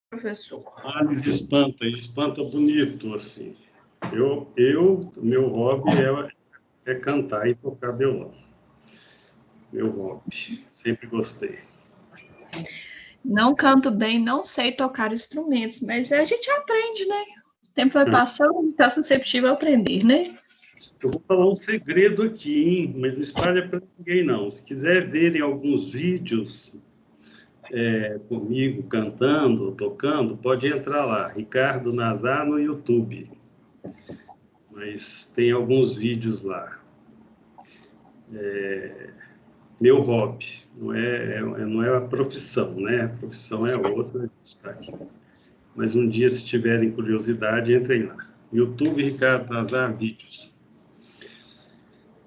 professor? Análise espanta bonito, assim. Meu hobby é cantar e tocar violão. Meu hobby, sempre gostei. Não canto bem, não sei tocar instrumentos, mas a gente aprende, né? O tempo vai passando, está susceptível a aprender, né? Eu vou falar um segredo aqui, hein? Mas não espalha para ninguém, não. Se quiser verem alguns vídeos comigo cantando, tocando, pode entrar lá, Ricardo Nazar no YouTube. Mas tem alguns vídeos lá. Meu hobby, não é a profissão, né? A profissão é outra, a gente está aqui. Mas um dia, se tiverem curiosidade, entrem lá. YouTube Ricardo Nazar Vídeos.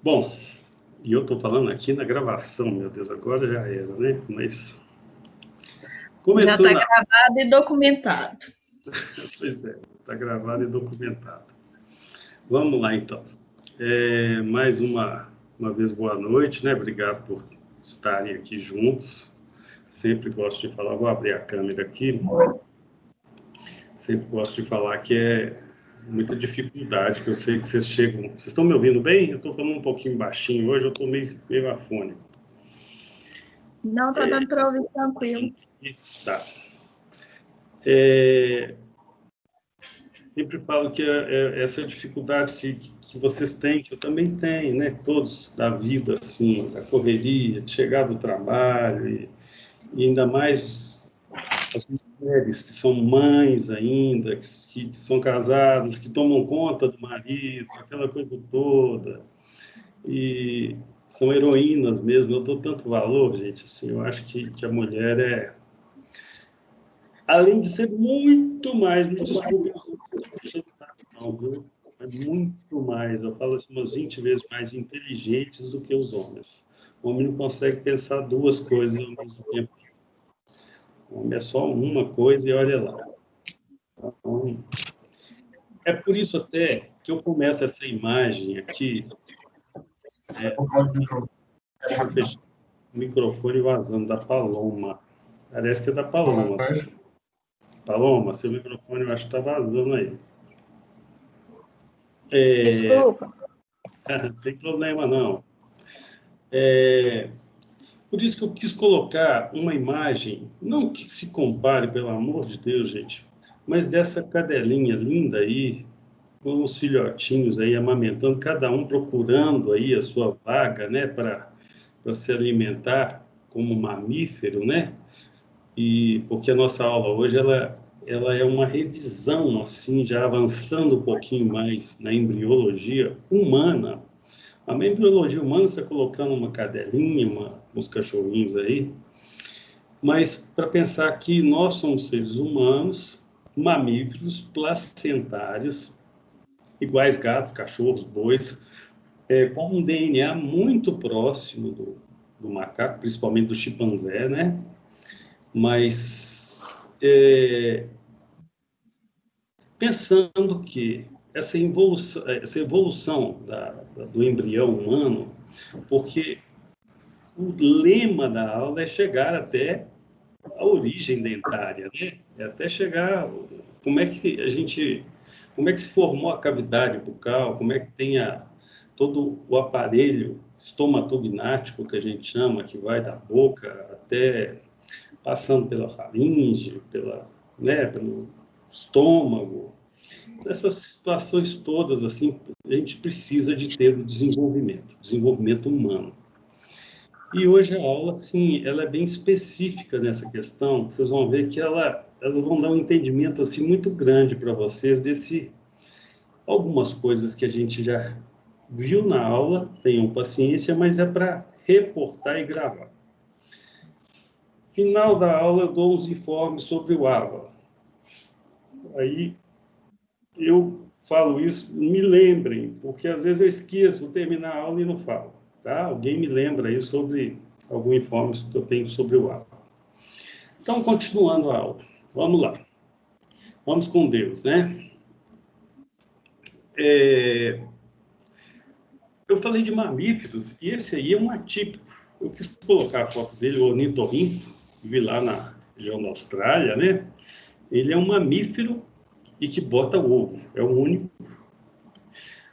Bom, e eu estou falando aqui na gravação, meu Deus, agora já era, né? Mas já está gravado e documentado. Pois é, está gravado e documentado. Vamos lá, então. Mais uma vez, boa noite, né? Obrigado por estarem aqui juntos. Sempre gosto de falar, vou abrir a câmera aqui. Sempre gosto de falar que é muita dificuldade, que eu sei que vocês chegam... Vocês estão me ouvindo bem? Eu estou falando um pouquinho baixinho hoje, eu estou meio afônico. Não, está dando para ouvir tranquilo. Tá. Sempre falo que essa dificuldade que vocês têm, que eu também tenho, né? Todos da vida, assim, da correria, de chegar do trabalho, e ainda mais as mulheres que são mães ainda, que são casadas, que tomam conta do marido, aquela coisa toda, e são heroínas mesmo. Eu dou tanto valor, gente, assim, eu acho que a mulher além de ser muito mais, me desculpe, não, viu? É muito mais, eu falo assim, umas 20 vezes mais inteligentes do que os homens. O homem não consegue pensar duas coisas ao mesmo tempo. O homem é só uma coisa e olha lá. Então, é por isso até que eu começo essa imagem aqui. Deixa eu fechar o microfone vazando da Paloma. Parece que é da Paloma. Paloma, seu microfone eu acho que está vazando aí. Desculpa. Não tem problema, não. Por isso que eu quis colocar uma imagem, não que se compare, pelo amor de Deus, gente, mas dessa cadelinha linda aí, com os filhotinhos aí amamentando, cada um procurando aí a sua vaga, né, para se alimentar como mamífero, né? E porque a nossa aula hoje ela é uma revisão assim, já avançando um pouquinho mais na embriologia humana. A embriologia humana, você colocando uma cadelinha, uns cachorrinhos aí, mas para pensar que nós somos seres humanos, mamíferos, placentários, iguais gatos, cachorros, bois, com um DNA muito próximo do macaco, principalmente do chimpanzé, né? Mas pensando que essa evolução do embrião humano, porque o lema da aula é chegar até a origem dentária, né? É até chegar como é que se formou a cavidade bucal, como é que tem todo o aparelho estomatognático que a gente chama, que vai da boca até passando pela faringe, pelo estômago. Essas situações todas, assim, a gente precisa de ter o desenvolvimento humano. E hoje a aula, assim, ela é bem específica nessa questão. Vocês vão ver que elas vão dar um entendimento, assim, muito grande para vocês algumas coisas que a gente já viu na aula, tenham paciência, mas é para reportar e gravar. Final da aula, eu dou uns informes sobre o AVA. Aí, eu falo isso, me lembrem, porque às vezes eu esqueço, vou terminar a aula e não falo. Tá? Alguém me lembra aí sobre algum informe que eu tenho sobre o AVA. Então, continuando a aula, vamos lá. Vamos com Deus, né? Eu falei de mamíferos, e esse aí é um atípico. Eu quis colocar a foto dele, o ornitorrinco, vi lá na região da Austrália, né? Ele é um mamífero e que bota ovo. É o único.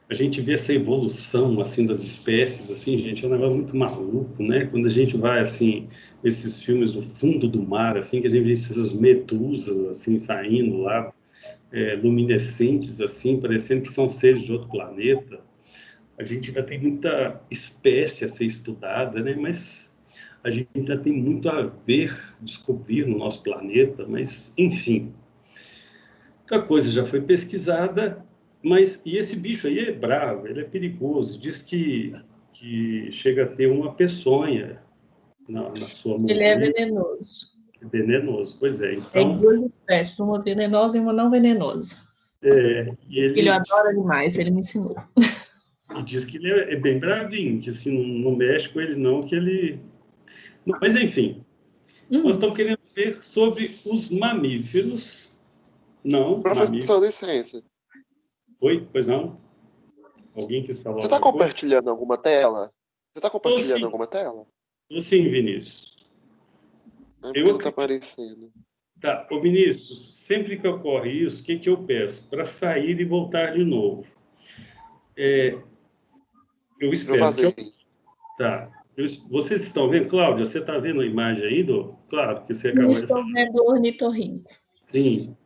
A gente vê essa evolução, assim, das espécies, assim, gente, é um negócio muito maluco, né? Quando a gente vai, assim, esses filmes do fundo do mar, assim, que a gente vê essas medusas, assim, saindo lá, luminescentes, assim, parecendo que são seres de outro planeta. A gente ainda tem muita espécie a ser estudada, né? Mas a gente ainda tem muito a ver, descobrir no nosso planeta, mas, enfim. Muita coisa já foi pesquisada, mas e esse bicho aí é bravo, ele é perigoso. Diz que chega a ter uma peçonha na sua Ele é mordida, venenoso. é venenoso. Pois é, Tem então, duas espécies, uma venenosa e uma não venenosa. e Ele ele adora demais, ele me ensinou. e diz que ele é bem bravinho, que se não mexe com ele não, que ele... Mas, enfim, nós estamos querendo ver sobre os mamíferos, não mamíferos. Professor, licença. Oi, pois não? Alguém quis falar Você está alguma coisa? compartilhando alguma tela? Você está Estou compartilhando sim, alguma tela? estou sim, Vinícius. É Eu porque não está acredito. aparecendo. Tá, ô Vinícius, sempre que ocorre isso, o que que eu peço? Para sair e voltar de novo. Eu Para espero que fazer eu... isso. Tá. Vocês estão vendo? Cláudia, você está vendo a imagem aí do... Claro, que você Não acabou de estou falar. vendo o ornitorrinco. Sim.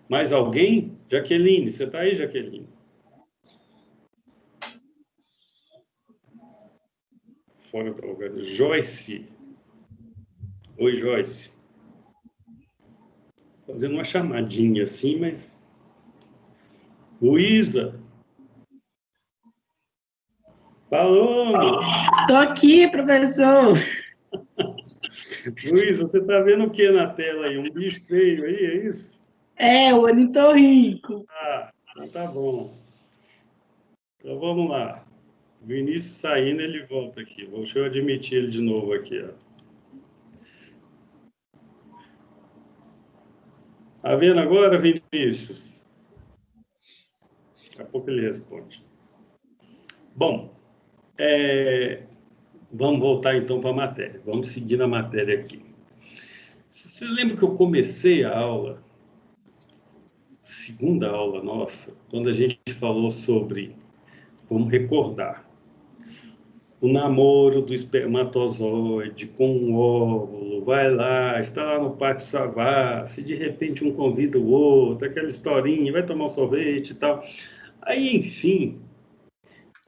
Mais alguém? Jaqueline, você está aí, Jaqueline? Fora do lugar. Joyce. Oi, Joyce. Fazendo uma chamadinha assim, mas... Luísa. Paloma. Tô aqui, professor. Luísa, você está vendo o que na tela aí? Um bicho feio aí, é isso? É, o ornitorrinco. Ah, então tá bom. Então vamos lá. O Vinícius saindo, ele volta aqui. Deixa eu admitir ele de novo aqui. Ó. Tá vendo agora, Vinícius? Daqui a pouco ele responde. Bom, vamos voltar então para a matéria. Vamos seguir na matéria aqui. Você lembra que eu comecei a aula, segunda aula nossa, quando a gente falou sobre, vamos recordar, o namoro do espermatozoide com o óvulo, vai lá, está lá no pátio Savassi, de repente um convida o outro, aquela historinha, vai tomar um sorvete e tal. Aí, enfim,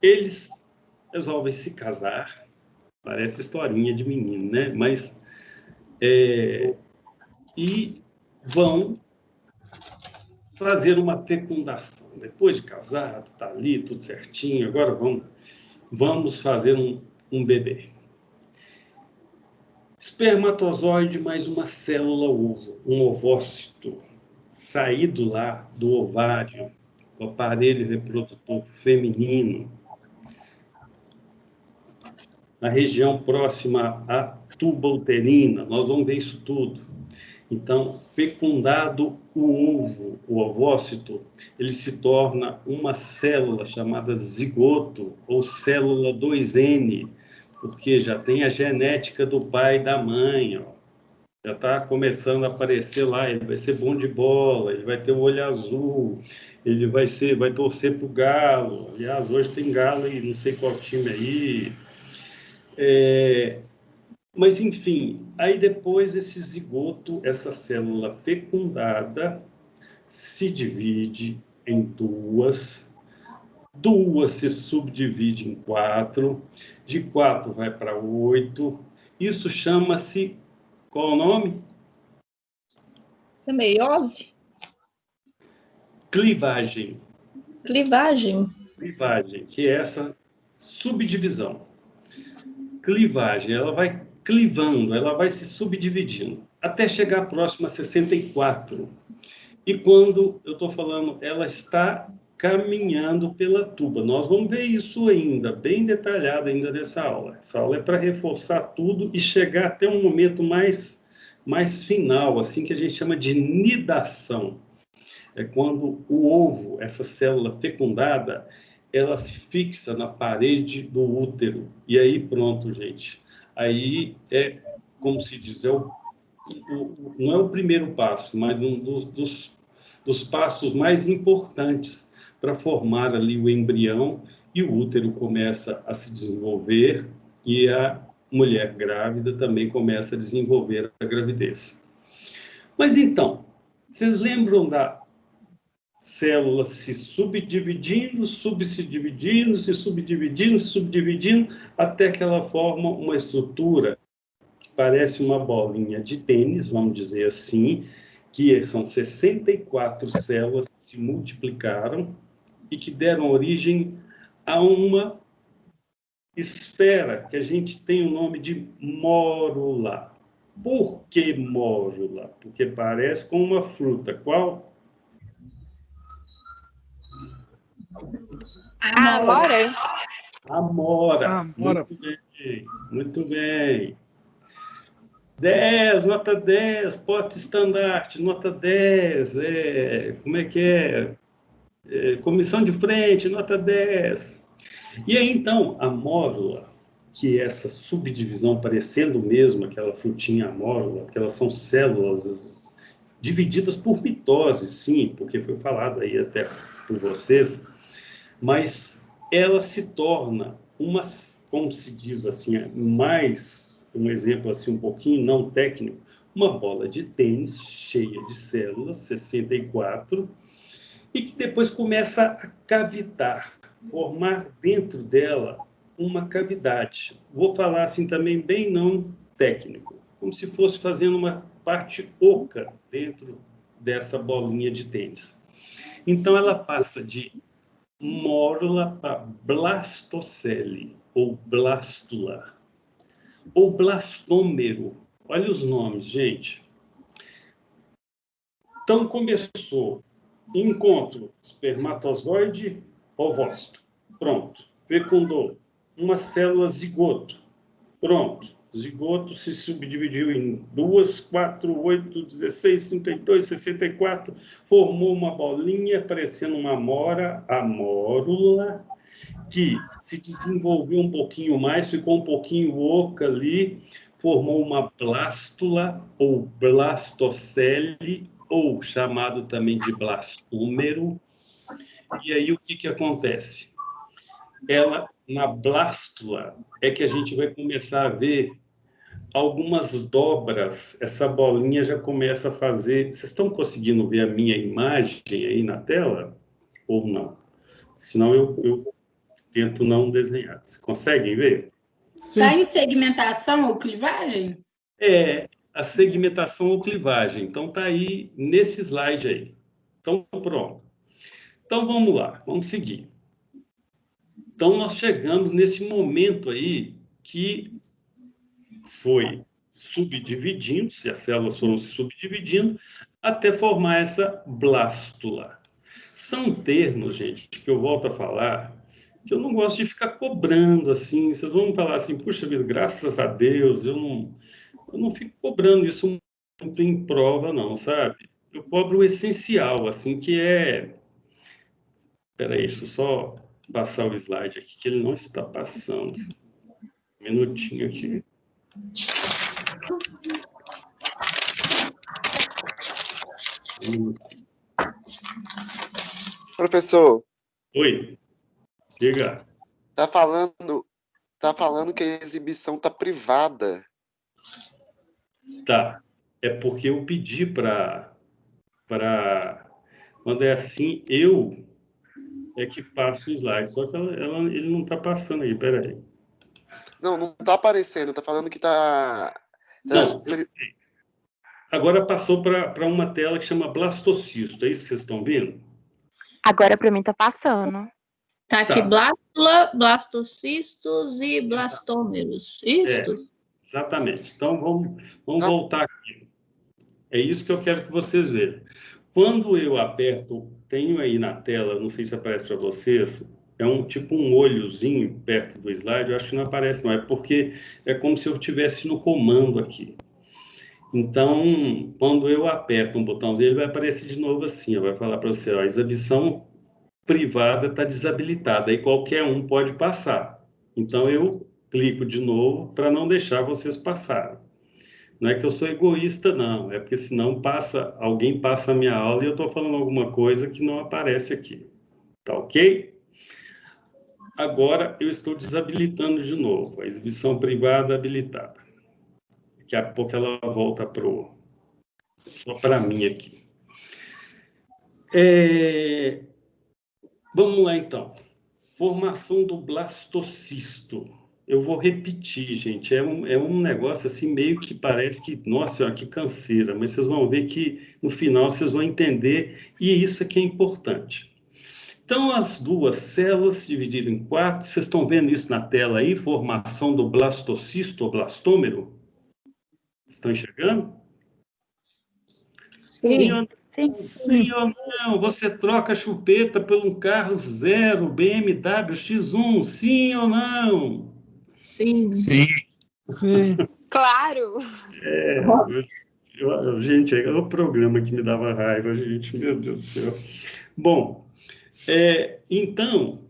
eles resolvem se casar, parece historinha de menino, né? Mas, e vão fazer uma fecundação. Depois de casado, tá ali, tudo certinho, agora vamos fazer um bebê. Espermatozoide mais uma célula ovo, um ovócito, saído lá do ovário, do aparelho reprodutor feminino, na região próxima à tuba uterina, nós vamos ver isso tudo. Então, fecundado o ovo, o ovócito, ele se torna uma célula chamada zigoto, ou célula 2N, porque já tem a genética do pai e da mãe, ó. Já está começando a aparecer lá, ele vai ser bom de bola, ele vai ter o olho azul, ele vai torcer para o Galo. Aliás, hoje tem Galo e não sei qual time aí. Mas, enfim, aí depois esse zigoto, essa célula fecundada, se divide em duas se subdivide em quatro, de 4 vai para 8. Isso chama-se, qual é o nome? Semeiose? Clivagem. Clivagem? Clivagem, que é essa subdivisão. Clivagem, ela vai clivando, ela vai se subdividindo, até chegar próxima a 64. E quando eu estou falando, ela está caminhando pela tuba. Nós vamos ver isso ainda, bem detalhado ainda nessa aula. Essa aula é para reforçar tudo e chegar até um momento mais final, assim que a gente chama de nidação. É quando o ovo, essa célula fecundada, ela se fixa na parede do útero. E aí pronto, gente. Aí é, como se diz, é o não é o primeiro passo, mas um dos passos mais importantes para formar ali o embrião, e o útero começa a se desenvolver e a mulher grávida também começa a desenvolver a gravidez. Mas então, vocês lembram da célula se subdividindo, se subdividindo, até que ela forma uma estrutura que parece uma bolinha de tênis, vamos dizer assim, que são 64 células que se multiplicaram e que deram origem a uma esfera que a gente tem o nome de mórula. Por que mórula? Porque parece com uma fruta. Qual? Amora. Amora. Muito bem, muito bem. 10, nota 10, porte estandarte, nota 10. Como é que é? Comissão de frente, nota 10. E aí, então, a mórula, que é essa subdivisão, parecendo mesmo aquela frutinha amórula, que elas são células divididas por mitose, sim, porque foi falado aí até por vocês, mas ela se torna uma, como se diz assim, mais, um exemplo assim um pouquinho não técnico, uma bola de tênis cheia de células, 64, e que depois começa a cavitar, formar dentro dela uma cavidade. Vou falar assim também bem não técnico, como se fosse fazendo uma parte oca dentro dessa bolinha de tênis. Então ela passa de mórula para blastocele, ou blástula, ou blastômero. Olha os nomes, gente. Então começou encontro espermatozoide ovócito. Pronto. Fecundou uma célula zigoto. Pronto. Zigoto se subdividiu em 2, 4, 8, 16, 32, 64. Formou uma bolinha parecendo uma amora, a mórula, que se desenvolveu um pouquinho mais, ficou um pouquinho oca ali, formou uma blástula ou blastocele, ou chamado também de blastômero. E aí o que acontece? Ela, na blástula, é que a gente vai começar a ver algumas dobras. Essa bolinha já começa a fazer... Vocês estão conseguindo ver a minha imagem aí na tela? Ou não? Senão eu tento não desenhar. Vocês conseguem ver? Está em segmentação ou clivagem? É, a segmentação ou clivagem. Então, está aí nesse slide aí. Então, pronto. Então, vamos lá, vamos seguir. Então, nós chegamos nesse momento aí que foi subdividindo, se as células foram se subdividindo, até formar essa blástula. São termos, gente, que eu volto a falar, que eu não gosto de ficar cobrando assim. Vocês vão falar assim, puxa vida, graças a Deus, eu não fico cobrando isso muito em prova, não, sabe? Eu cobro o essencial, assim, que é... Espera aí, deixa eu só passar o slide aqui, que ele não está passando. Um minutinho aqui. Professor, Oi, diga. tá falando que a exibição tá privada. Tá, é porque eu pedi para... Quando é assim, eu é que passo o slide, só que ele não está passando aí, peraí. Não tá aparecendo, tá falando que tá... Não, agora passou para uma tela que chama blastocisto, é isso que vocês estão vendo? Agora para mim tá passando. Tá aqui Tá. blástula, blastocistos e blastômeros. Isto? Exatamente. Então, vamos voltar aqui. É isso que eu quero que vocês vejam. Quando eu aperto, tenho aí na tela, não sei se aparece para vocês, é tipo um olhozinho perto do slide, eu acho que não aparece, não. É porque é como se eu estivesse no comando aqui. Então, quando eu aperto um botãozinho, ele vai aparecer de novo assim, vai falar para você, ó, a exibição privada está desabilitada, aí qualquer um pode passar. Então, eu clico de novo para não deixar vocês passarem. Não é que eu sou egoísta, não. É porque senão alguém passa a minha aula e eu estou falando alguma coisa que não aparece aqui. Tá ok? Agora eu estou desabilitando de novo. A exibição privada habilitada. Daqui a pouco ela volta só para mim aqui. Vamos lá, então. Formação do blastocisto. Eu vou repetir, gente. É um negócio assim, meio que parece que, nossa senhora, que canseira. Mas vocês vão ver que, no final, vocês vão entender. E isso aqui é importante. Então, as duas células se dividiram em 4. Vocês estão vendo isso na tela aí? Formação do blastocisto ou blastômero? Estão enxergando? Sim. Sim ou não? Você troca a chupeta por um carro zero, BMW X1, sim ou não? Sim. Claro! Gente, é o programa que me dava raiva, gente, meu Deus do céu. Bom, então,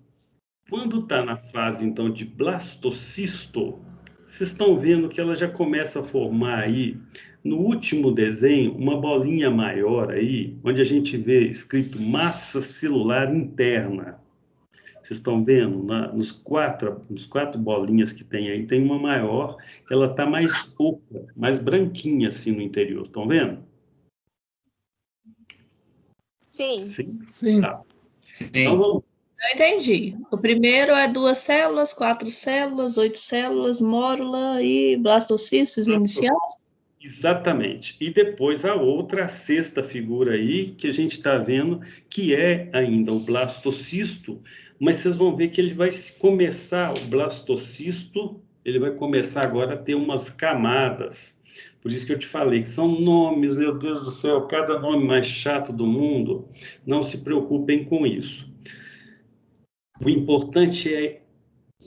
quando está na fase então, de blastocisto, vocês estão vendo que ela já começa a formar aí, no último desenho, uma bolinha maior aí, onde a gente vê escrito massa celular interna. Vocês estão vendo? Nos quatro bolinhas que tem aí, tem uma maior, ela está mais oca, mais branquinha assim no interior. Estão vendo? Sim. Sim. Tá. Então vamos. Eu entendi. O primeiro é 2 células, 4 células, 8 células, mórula e blastocisto inicial. Exatamente. E depois a outra, a sexta figura aí, que a gente está vendo, que é ainda o blastocisto, mas vocês vão ver que ele vai começar, o blastocisto, ele vai começar agora a ter umas camadas. Por isso que eu te falei que são nomes, meu Deus do céu, cada nome mais chato do mundo. Não se preocupem com isso. O importante é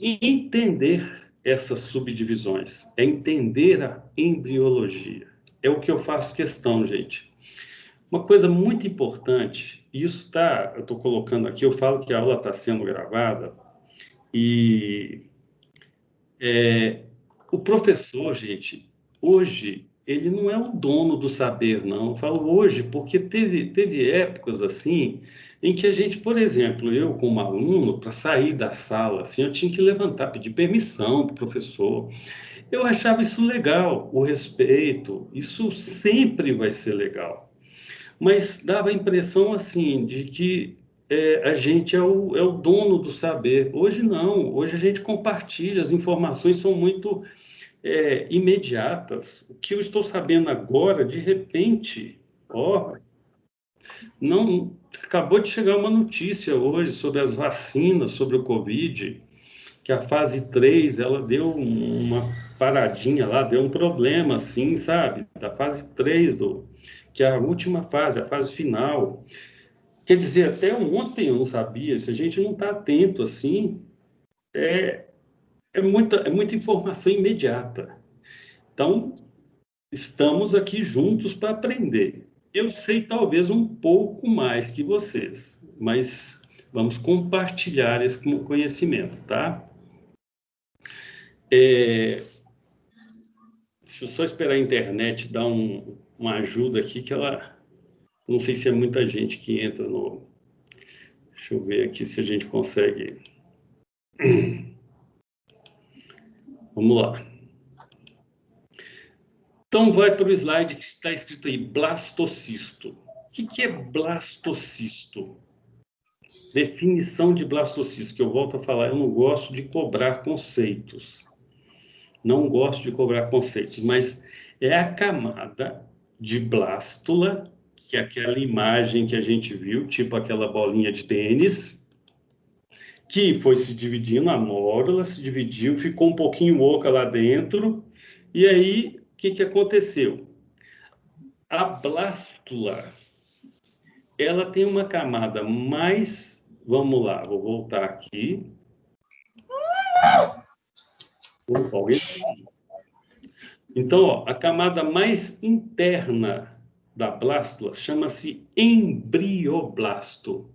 entender essas subdivisões, é entender a embriologia. É o que eu faço questão, gente. Uma coisa muito importante, isso eu estou colocando aqui, eu falo que a aula está sendo gravada, e o professor, gente, hoje, ele não é o dono do saber, não. Eu falo hoje, porque teve épocas assim, em que a gente, por exemplo, eu como aluno, para sair da sala, assim, eu tinha que levantar, pedir permissão para o professor. Eu achava isso legal, o respeito, isso sempre vai ser legal. Mas dava a impressão, assim, de que a gente é o dono do saber. Hoje não, hoje a gente compartilha, as informações são muito imediatas. O que eu estou sabendo agora, de repente, não acabou de chegar uma notícia hoje sobre as vacinas, sobre o Covid, que a fase 3, ela deu uma paradinha lá, deu um problema, assim, sabe? Da fase 3, que é a última fase, a fase final. Quer dizer, até ontem eu não sabia, se a gente não está atento, assim, é muita informação imediata. Então, estamos aqui juntos para aprender. Eu sei talvez um pouco mais que vocês, mas vamos compartilhar esse conhecimento, tá? Deixa eu só esperar a internet dar uma ajuda aqui, que ela... Não sei se é muita gente que entra no... Deixa eu ver aqui se a gente consegue... Vamos lá. Então, vai para o slide que está escrito aí, blastocisto. O que é blastocisto? Definição de blastocisto, que eu volto a falar, eu não gosto de cobrar conceitos. Não gosto de cobrar conceitos, mas é a camada de blástula, que é aquela imagem que a gente viu, tipo aquela bolinha de tênis, que foi se dividindo, a mórula se dividiu, ficou um pouquinho oca lá dentro, e aí, o que aconteceu? A blástula, ela tem uma camada mais... Vamos lá, vou voltar aqui. Então, a camada mais interna da blástula chama-se embrioblasto.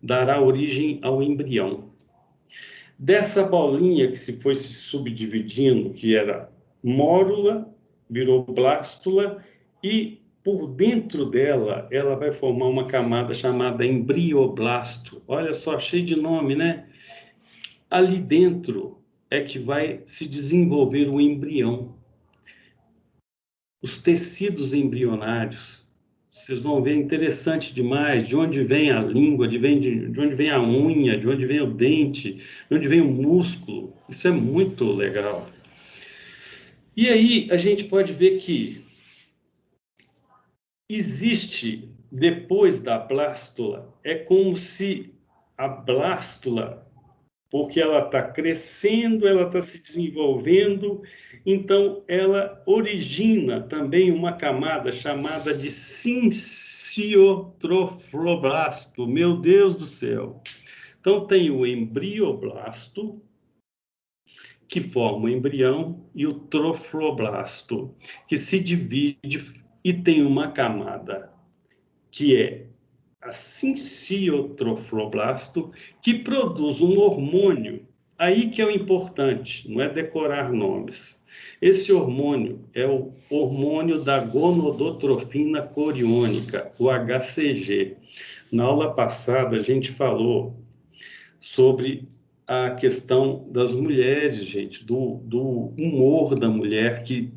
Dará origem ao embrião. Dessa bolinha que se foi se subdividindo, que era mórula, virou blástula, e por dentro dela, ela vai formar uma camada chamada embrioblasto. Olha só, cheio de nome, né? Ali dentro é que vai se desenvolver o embrião. Os tecidos embrionários, vocês vão ver, interessante demais, de onde vem a língua, de onde vem a unha, de onde vem o dente, de onde vem o músculo. Isso é muito legal. E aí a gente pode ver que existe, depois da blástula, é como se a blástula, porque ela está crescendo, ela está se desenvolvendo, então ela origina também uma camada chamada de sinciotrofloblasto. Meu Deus do céu! Então tem o embrioblasto, que forma o embrião, e o trofloblasto, que se divide e tem uma camada, que é a sinciotrofloblasto, que produz um hormônio. Aí que é o importante, não é decorar nomes. Esse hormônio é o hormônio da gonadotrofina coriônica, o HCG. Na aula passada, a gente falou sobre a questão das mulheres, gente, do humor da mulher, que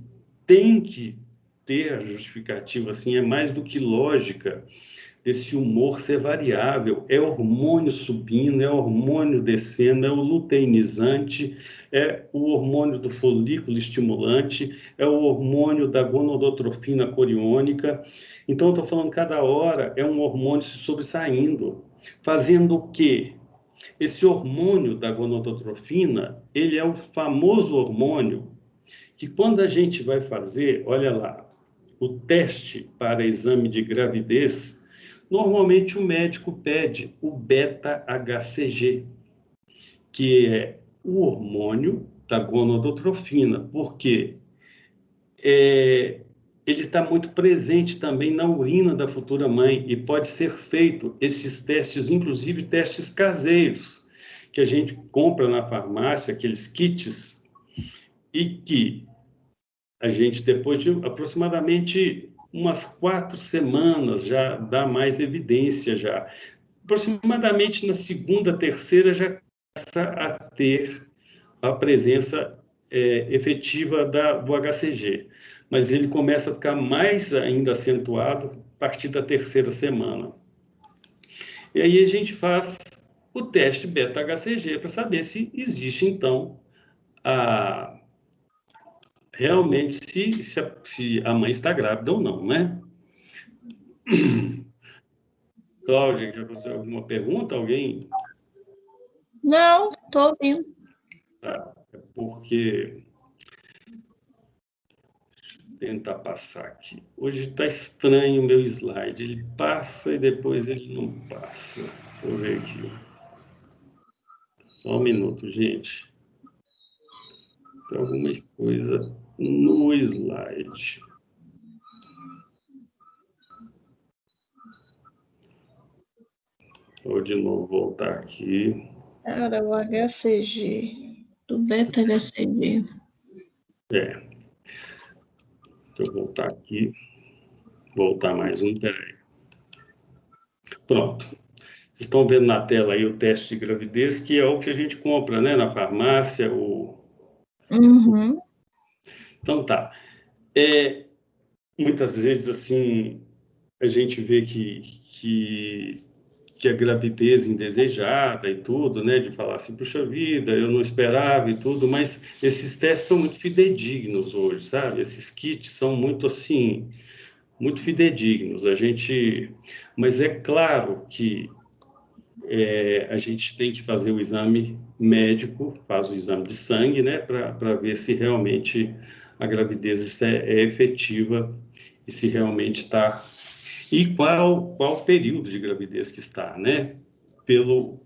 tem que ter a justificativa, assim, é mais do que lógica esse humor ser variável. É hormônio subindo, é hormônio descendo, é o luteinizante, é o hormônio do folículo estimulante, é o hormônio da gonadotrofina coriônica. Então, eu estou falando, cada hora é um hormônio se sobressaindo, fazendo o quê? Esse hormônio da gonadotrofina, ele é o famoso hormônio que, quando a gente vai fazer, olha lá, o teste para exame de gravidez, normalmente o médico pede o beta-HCG, que é o hormônio da gonadotrofina, porque ele está muito presente também na urina da futura mãe e pode ser feito esses testes, inclusive testes caseiros, que a gente compra na farmácia, aqueles kits, e que a gente, depois de aproximadamente umas 4 semanas, já dá mais evidência já. Aproximadamente na segunda, terceira, já começa a ter a presença efetiva do HCG. Mas ele começa a ficar mais ainda acentuado a partir da terceira semana. E aí a gente faz o teste beta-HCG para saber se existe, então, realmente se a mãe está grávida ou não, né? Cláudia, quer fazer alguma pergunta? Alguém? Não, estou ouvindo. Tá, é porque... Tentar passar aqui. Hoje está estranho o meu slide. Ele passa e depois ele não passa. Deixa eu ver aqui. Só um minuto, gente. Tem alguma coisa no slide. Vou de novo voltar aqui. Era o HCG, do beta-HCG. Deixa eu voltar aqui. Voltar mais um, peraí. Pronto. Vocês estão vendo na tela aí o teste de gravidez, que é o que a gente compra, né? Na farmácia, Uhum. Então, tá. Muitas vezes, assim, a gente vê que a gravidez indesejada e tudo, né? De falar assim, puxa vida, eu não esperava e tudo, mas esses testes são muito fidedignos hoje, sabe? Esses kits são muito, assim, muito fidedignos. Mas é claro que a gente tem que fazer o exame médico, faz o exame de sangue, né? Para ver se realmente a gravidez é efetiva e se realmente está. E qual período de gravidez que está, né? Pelo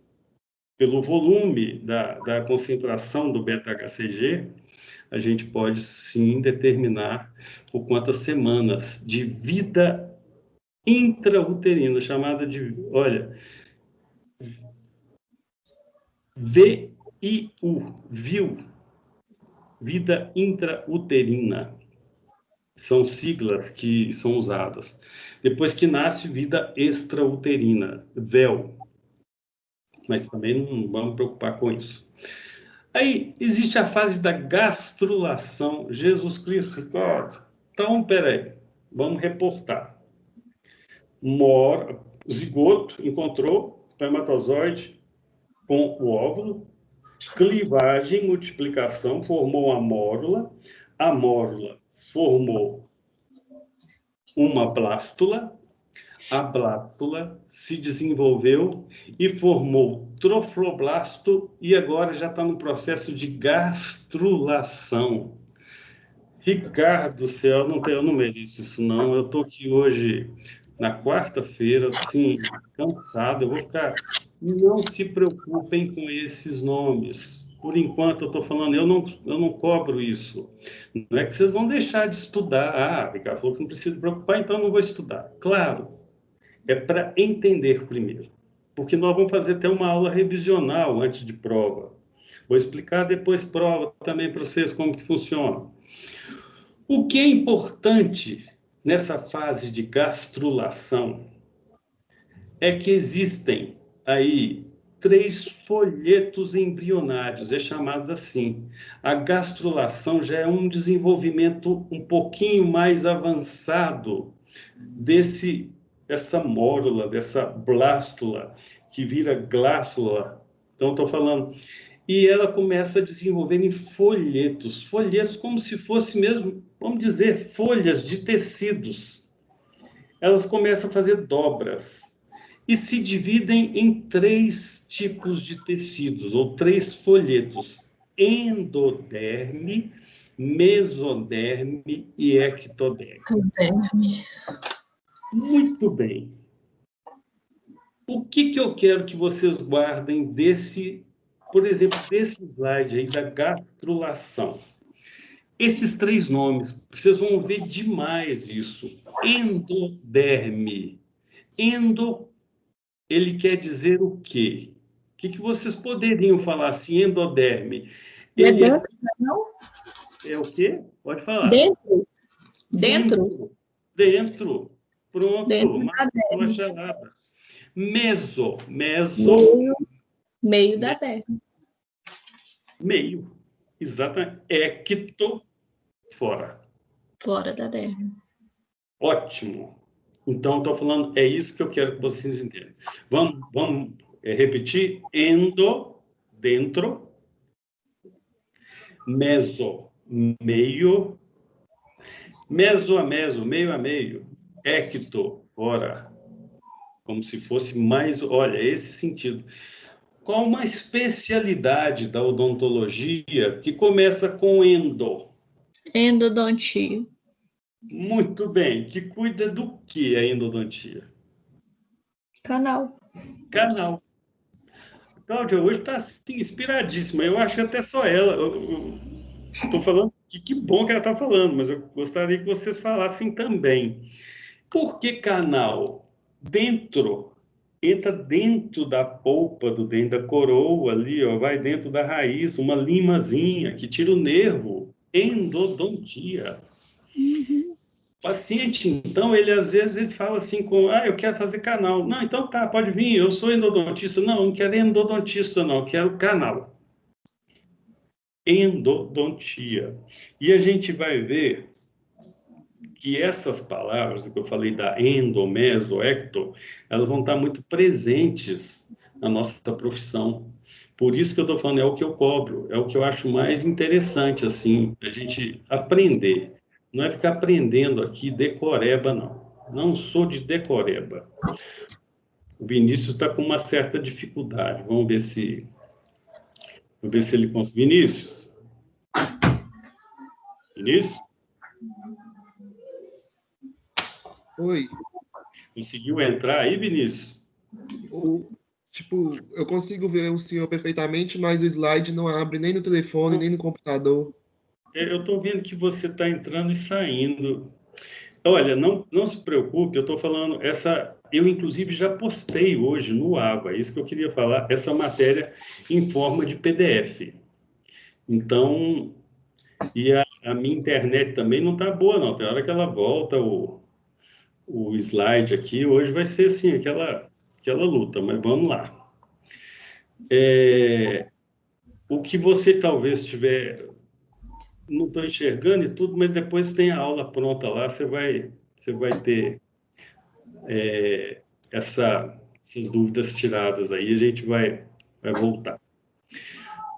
volume da concentração do beta-HCG, a gente pode sim determinar por quantas semanas de vida intrauterina, chamada de, olha, VIU, vida intrauterina. São siglas que são usadas. Depois que nasce, vida extrauterina, véu. Mas também não vamos preocupar com isso. Aí existe a fase da gastrulação. Jesus Cristo, Ricardo. Então, peraí, vamos reportar. Zigoto encontrou espermatozoide com o óvulo, clivagem, multiplicação, formou a mórula formou uma blástula, a blástula se desenvolveu e formou trofoblasto e agora já está no processo de gastrulação. Ricardo do céu, eu não mereço isso não, eu estou aqui hoje na quarta-feira, assim, cansado, eu vou ficar... Não se preocupem com esses nomes. Por enquanto, eu estou falando, eu não cobro isso. Não é que vocês vão deixar de estudar. Ah, Ricardo falou que não precisa se preocupar, então eu não vou estudar. Claro, é para entender primeiro. Porque nós vamos fazer até uma aula revisional antes de prova. Vou explicar depois prova também para vocês como que funciona. O que é importante nessa fase de gastrulação é que existem aí 3 folhetos embrionários, é chamado assim. A gastrulação já é um desenvolvimento um pouquinho mais avançado dessa mórula, dessa blástula, que vira glástula. Então, estou falando... E ela começa a desenvolver em folhetos como se fosse mesmo, vamos dizer, folhas de tecidos. Elas começam a fazer dobras e se dividem em 3 tipos de tecidos, ou 3 folhetos: endoderme, mesoderme e ectoderme. Muito bem. O que eu quero que vocês guardem por exemplo, desse slide aí da gastrulação? Esses 3 nomes, vocês vão ver demais isso. Endoderme. Endo, ele quer dizer o quê? O que vocês poderiam falar assim, endoderme? Ele dentro, não? É o quê? Pode falar. Dentro. Dentro. Pronto. Dentro matou a charada. Meso. Meio da derme. Meio. Exatamente. Ecto, fora. Fora da derme. Ótimo. Então, estou falando, é isso que eu quero que vocês entendam. Vamos repetir. Endo, dentro. Meso, meio. Meso a meso, meio a meio. Ecto, fora. Como se fosse mais... Olha, esse sentido. Qual uma especialidade da odontologia que começa com endo? Endodontia. Muito bem. Que cuida do que a endodontia? Canal. Cláudia, hoje está assim, inspiradíssima. Eu acho que até só ela. Estou falando que bom que ela está falando, mas eu gostaria que vocês falassem também. Por que canal? Entra dentro da polpa do dente, da coroa ali, ó, vai dentro da raiz, uma limazinha que tira o nervo. Endodontia. Uhum. Paciente, então, às vezes ele fala assim, eu quero fazer canal. Não, então tá, pode vir, eu sou endodontista. Não quero endodontista, não, eu quero canal. Endodontia. E a gente vai ver que essas palavras que eu falei da endo, meso, ecto, elas vão estar muito presentes na nossa profissão. Por isso que eu estou falando, é o que eu cobro, é o que eu acho mais interessante, assim, a gente aprender. Não é ficar aprendendo aqui decoreba, não. Não sou de decoreba. O Vinícius está com uma certa dificuldade. Vamos ver se ele consegue. Vinícius? Oi. Conseguiu entrar aí, Vinícius? Eu consigo ver o senhor perfeitamente, mas o slide não abre nem no telefone, nem no computador. Eu estou vendo que você está entrando e saindo. Olha, não se preocupe, eu estou falando, eu inclusive já postei hoje no AVA, é isso que eu queria falar, essa matéria em forma de PDF. Então, e a minha internet também não está boa, não. Tem hora que ela volta o slide aqui. Hoje vai ser assim, aquela luta, mas vamos lá. O que você talvez tiver... Não estou enxergando e tudo, mas depois tem a aula pronta lá, você vai ter essas dúvidas tiradas aí, a gente vai voltar.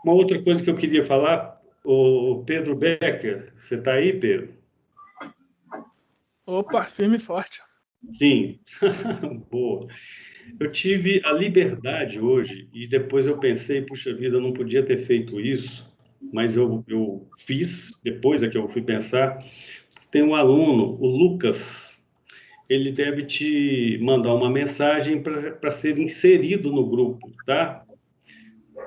Uma outra coisa que eu queria falar, o Pedro Becker, você está aí, Pedro? Opa, firme e forte. Sim, boa. Eu tive a liberdade hoje, e depois eu pensei, puxa vida, eu não podia ter feito isso, mas eu fiz, depois é que eu fui pensar. Tem um aluno, o Lucas, ele deve te mandar uma mensagem para ser inserido no grupo, tá?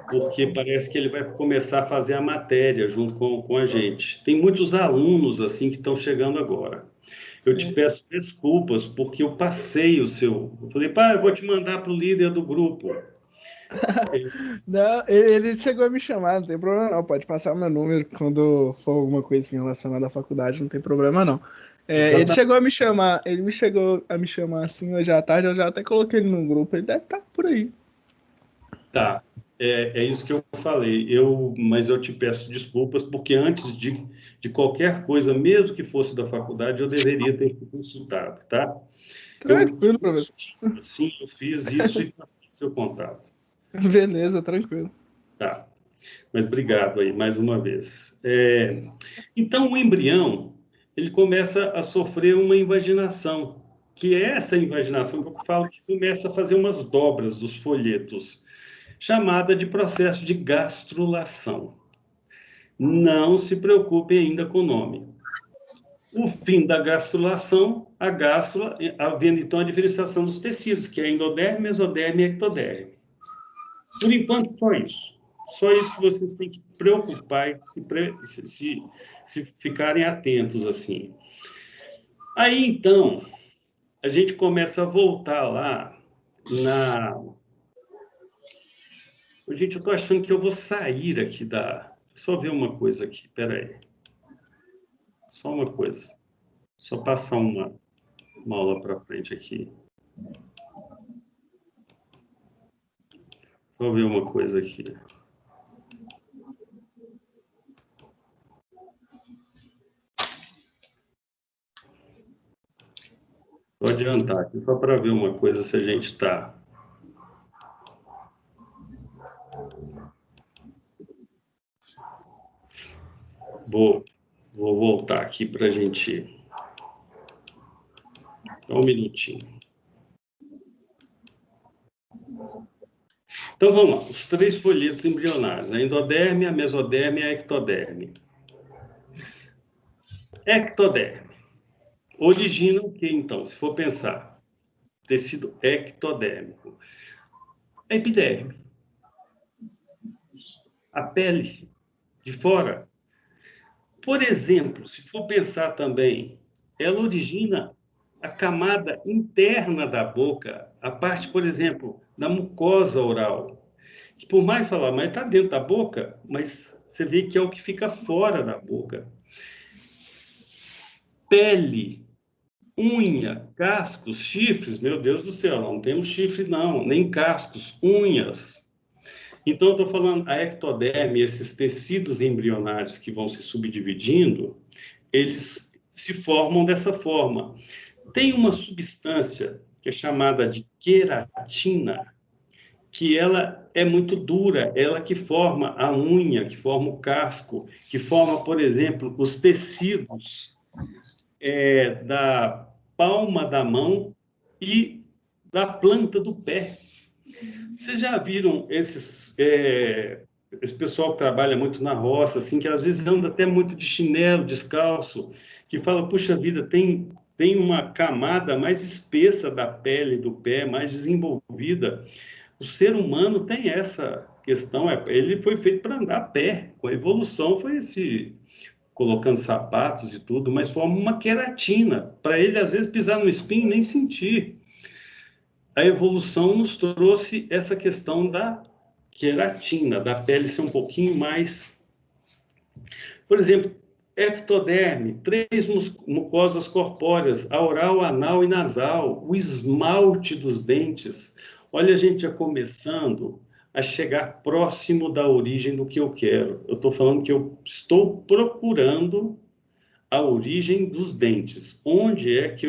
Porque parece que ele vai começar a fazer a matéria junto com a gente. Tem muitos alunos assim que estão chegando agora. Eu te peço desculpas, porque eu passei o seu... Eu falei, eu vou te mandar para o líder do grupo. Não, ele chegou a me chamar, não tem problema não. Pode passar o meu número quando for alguma coisa assim relacionada à faculdade, não tem problema não. Ele chegou a me chamar, assim hoje à tarde, eu já até coloquei ele no grupo, ele deve estar por aí. Tá, é isso que eu falei, mas eu te peço desculpas, porque antes de qualquer coisa, mesmo que fosse da faculdade, eu deveria ter consultado, tá? Tranquilo, professor. Sim, eu fiz isso e passei seu contato. Beleza, tranquilo. Tá, mas obrigado aí, mais uma vez. Então, o embrião, ele começa a sofrer uma invaginação, que é essa invaginação que eu falo que começa a fazer umas dobras dos folhetos, chamada de processo de gastrulação. Não se preocupe ainda com o nome. O fim da gastrulação, a gástrula, havendo então a diferenciação dos tecidos, que é endoderme, mesoderme e ectoderme. Por enquanto, só isso. Só isso que vocês têm que preocupar e se ficarem atentos assim. Aí, então, a gente começa a voltar lá Gente, eu estou achando que eu vou sair aqui da... Só ver uma coisa aqui, peraí. Só uma coisa. Só passar uma aula para frente aqui. Só ver uma coisa aqui. Vou adiantar aqui, só para ver uma coisa se a gente está... Vou voltar aqui para a gente... Só um minutinho. Então, vamos lá. Os 3 folhetos embrionários. A endoderme, a mesoderme e a ectoderme. Ectoderme. Origina o que, então? Se for pensar, tecido ectodérmico. A epiderme. A pele de fora. Por exemplo, se for pensar também, ela origina a camada interna da boca, a parte, por exemplo, da mucosa oral, que por mais falar, mas está dentro da boca, mas você vê que é o que fica fora da boca. Pele, unha, cascos, chifres, meu Deus do céu, não temos chifre não, nem cascos, unhas. Então, eu estou falando, a ectoderme, esses tecidos embrionários que vão se subdividindo, eles se formam dessa forma. Tem uma substância que é chamada de queratina, que ela é muito dura, ela que forma a unha, que forma o casco, que forma, por exemplo, os tecidos da palma da mão e da planta do pé. Vocês já viram esse pessoal que trabalha muito na roça, assim, que às vezes anda até muito de chinelo, descalço, que fala, puxa vida, tem uma camada mais espessa da pele do pé, mais desenvolvida. O ser humano tem essa questão, ele foi feito para andar a pé, com a evolução foi colocando sapatos e tudo, mas forma uma queratina, para ele às vezes pisar no espinho e nem sentir. A evolução nos trouxe essa questão da queratina, da pele ser um pouquinho mais... Por exemplo, Ectoderme, 3 mucosas corpóreas, a oral, anal e nasal, o esmalte dos dentes. Olha, a gente já começando a chegar próximo da origem do que eu quero. Eu estou falando que eu estou procurando a origem dos dentes. Onde é que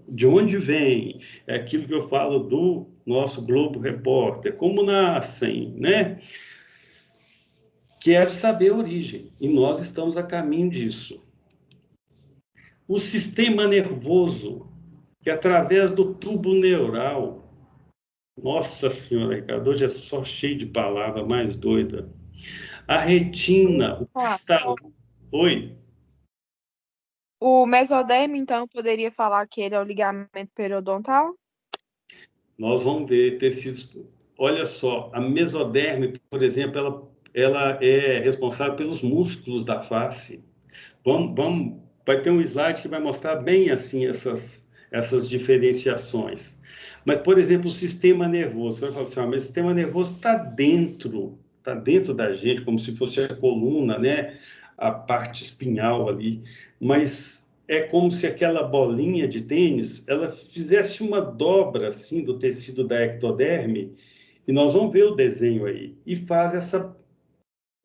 de onde vem? É aquilo que eu falo do nosso Globo Repórter, como nascem, né? Quero saber a origem, e nós estamos a caminho disso. O sistema nervoso, que através do tubo neural, nossa senhora, Ricardo, hoje é só cheio de palavra mais doida. A retina, o cristal... Oi? O mesodermo, então, eu poderia falar que ele é o ligamento periodontal? Nós vamos ver tecidos... Olha só, a mesoderme, por exemplo, ela é responsável pelos músculos da face. Vai ter um slide que vai mostrar bem assim essas diferenciações. Mas, por exemplo, o sistema nervoso, você vai falar assim, mas o sistema nervoso está dentro da gente, como se fosse a coluna, né? A parte espinhal ali, mas é como se aquela bolinha de tênis, ela fizesse uma dobra assim do tecido da ectoderme, e nós vamos ver o desenho aí, e faz essa...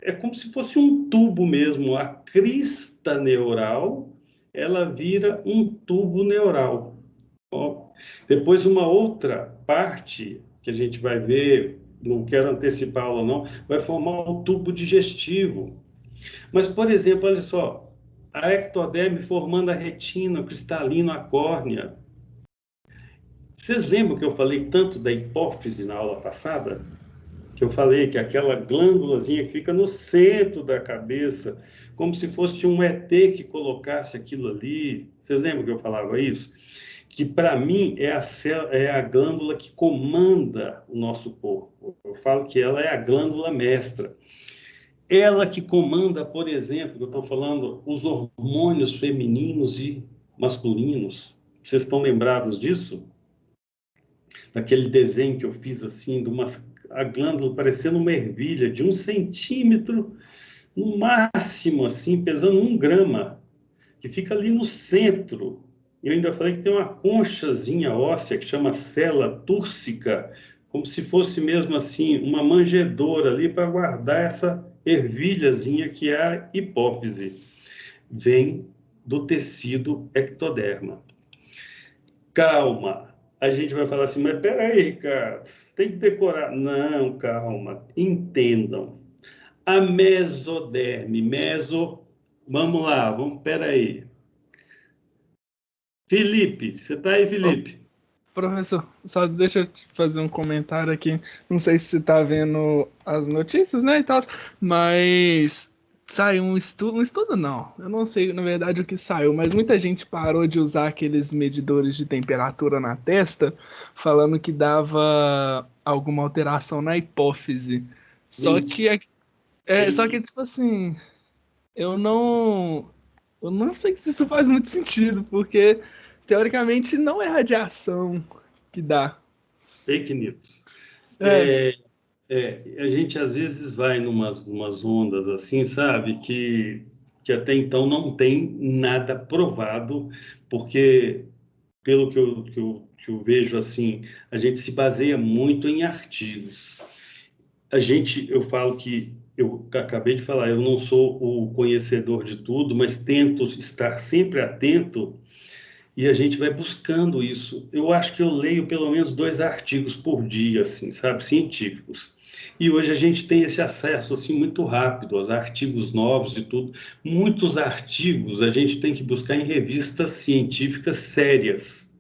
É como se fosse um tubo mesmo, a crista neural, ela vira um tubo neural. Ó, depois uma outra parte que a gente vai ver, não quero antecipá-lo não, vai formar um tubo digestivo. Mas, por exemplo, olha só, a ectoderme formando a retina, o cristalino, a córnea. Vocês lembram que eu falei tanto da hipófise na aula passada? Que eu falei que aquela glândulazinha que fica no centro da cabeça, como se fosse um ET que colocasse aquilo ali. Vocês lembram que eu falava isso? Que, para mim, é a glândula que comanda o nosso corpo. Eu falo que ela é a glândula mestra. Ela que comanda, por exemplo, eu estou falando, os hormônios femininos e masculinos. Vocês estão lembrados disso? Daquele desenho que eu fiz assim, a glândula parecendo uma ervilha de 1 centímetro, no máximo, assim, pesando 1 grama, que fica ali no centro. Eu ainda falei que tem uma conchazinha óssea que chama célula túrcica, como se fosse mesmo assim uma manjedoura ali para guardar essa ervilhazinha que é a hipófise. Vem do tecido ectoderma. Calma, a gente vai falar assim, mas peraí, Ricardo, tem que decorar. Não, calma, entendam. A mesoderme, vamos lá, peraí. Felipe, você está aí, Felipe? Professor, só deixa eu te fazer um comentário aqui. Não sei se você está vendo as notícias, né, e tal, mas saiu um estudo não. Eu não sei, na verdade, o que saiu, mas muita gente parou de usar aqueles medidores de temperatura na testa, falando que dava alguma alteração na hipófise. Só que, tipo assim, eu não sei se isso faz muito sentido, porque teoricamente não é radiação que dá. Fake news. A gente às vezes vai numas ondas assim, sabe, que até então não tem nada provado, porque pelo que eu vejo assim, a gente se baseia muito em artigos. Eu falo que eu acabei de falar, eu não sou o conhecedor de tudo, mas tento estar sempre atento e a gente vai buscando isso. Eu acho que eu leio pelo menos 2 artigos por dia, assim, sabe, científicos. E hoje a gente tem esse acesso assim muito rápido aos artigos novos e tudo. Muitos artigos a gente tem que buscar em revistas científicas sérias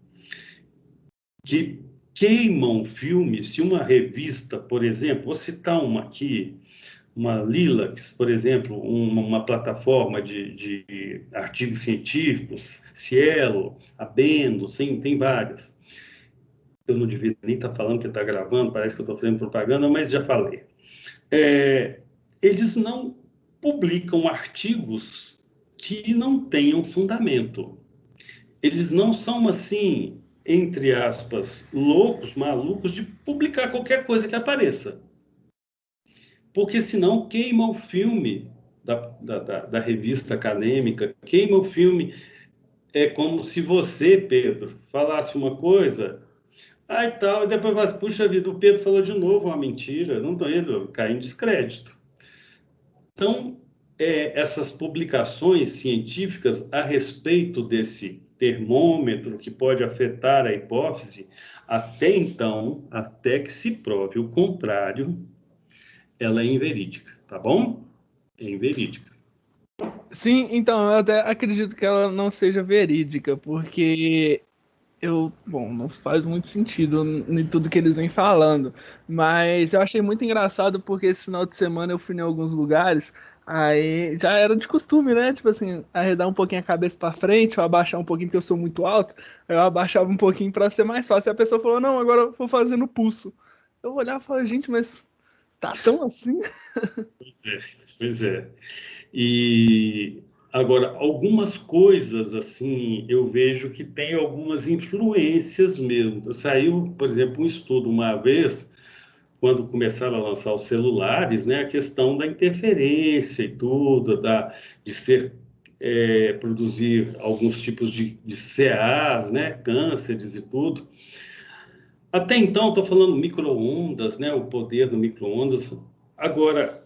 que queimam filme. Se uma revista, por exemplo, vou citar uma aqui, uma Lilacs, por exemplo, uma plataforma de artigos científicos, Cielo, Abendo, tem várias. Eu não devia nem estar falando que está gravando, parece que eu estou fazendo propaganda, mas já falei. Eles não publicam artigos que não tenham fundamento. Eles não são assim, entre aspas, loucos, malucos de publicar qualquer coisa que apareça. Porque senão queima o filme da revista acadêmica, queima o filme. É como se você, Pedro, falasse uma coisa, e tal, e depois vai, puxa vida, o Pedro falou de novo uma mentira, não estou indo cair em descrédito. Então, essas publicações científicas a respeito desse termômetro que pode afetar a hipófise, até então, até que se prove o contrário, ela é inverídica, tá bom? É inverídica. Sim, então, eu até acredito que ela não seja verídica, porque bom, não faz muito sentido em tudo que eles vêm falando, mas eu achei muito engraçado porque esse final de semana eu fui em alguns lugares, aí já era de costume, né? Tipo assim, arredar um pouquinho a cabeça pra frente, ou abaixar um pouquinho porque eu sou muito alto, aí eu abaixava um pouquinho pra ser mais fácil. E a pessoa falou, não, agora eu vou fazer no pulso. Eu olhava e falava, gente, mas tá tão assim? Pois é. E agora, algumas coisas, assim, eu vejo que tem algumas influências mesmo. Saiu, por exemplo, um estudo uma vez, quando começaram a lançar os celulares, né, a questão da interferência e tudo, de produzir alguns tipos de CAs, né, cânceres e tudo. Até então, estou falando micro-ondas, né, o poder do micro-ondas. Agora,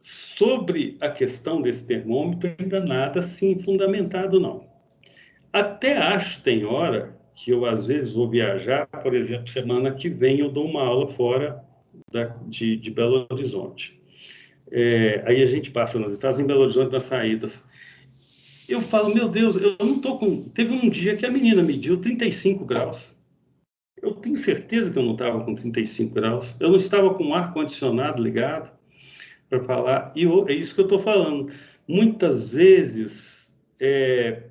sobre a questão desse termômetro, ainda nada assim fundamentado, não. Até acho, tem hora, que eu às vezes vou viajar, por exemplo, semana que vem eu dou uma aula fora de Belo Horizonte. Aí a gente passa nos estados, em Belo Horizonte, nas saídas. Eu falo, meu Deus, eu não estou com... Teve um dia que a menina mediu 35 graus. Eu tenho certeza que eu não estava com 35 graus. Eu não estava com o ar-condicionado ligado para falar. E é isso que eu estou falando. Muitas vezes,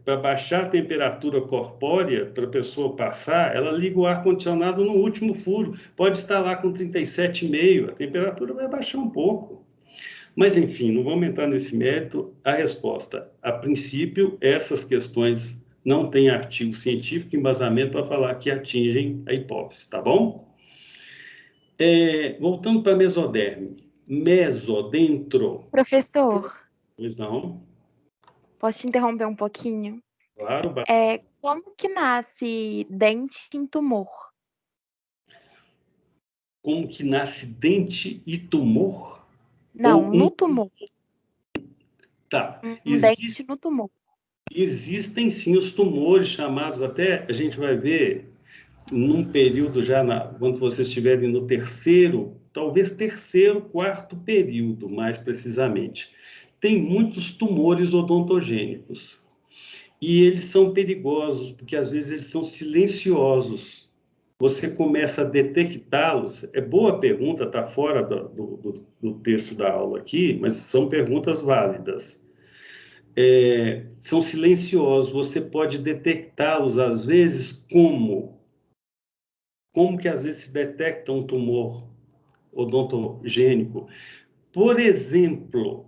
para baixar a temperatura corpórea, para a pessoa passar, ela liga o ar-condicionado no último furo. Pode estar lá com 37,5, a temperatura vai baixar um pouco. Mas, enfim, não vamos entrar nesse mérito. A resposta, a princípio, essas questões não têm artigo científico, embasamento para falar que atingem a hipófise, tá bom? Voltando para a mesoderme. Mesodentro. Professor, Pois não? posso te interromper um pouquinho? Claro. Como que nasce dente em tumor? Como que nasce dente e tumor? Não, no tumor. Tá. Dente no tumor. Existem sim os tumores chamados, até a gente vai ver num período já, quando vocês estiverem no terceiro, talvez terceiro, quarto período, mais precisamente. Tem muitos tumores odontogênicos. E eles são perigosos, porque às vezes eles são silenciosos. Você começa a detectá-los. É boa a pergunta, está fora do texto da aula aqui, mas são perguntas válidas. São silenciosos, você pode detectá-los, às vezes, como? Como que às vezes se detecta um tumor odontogênico? Por exemplo,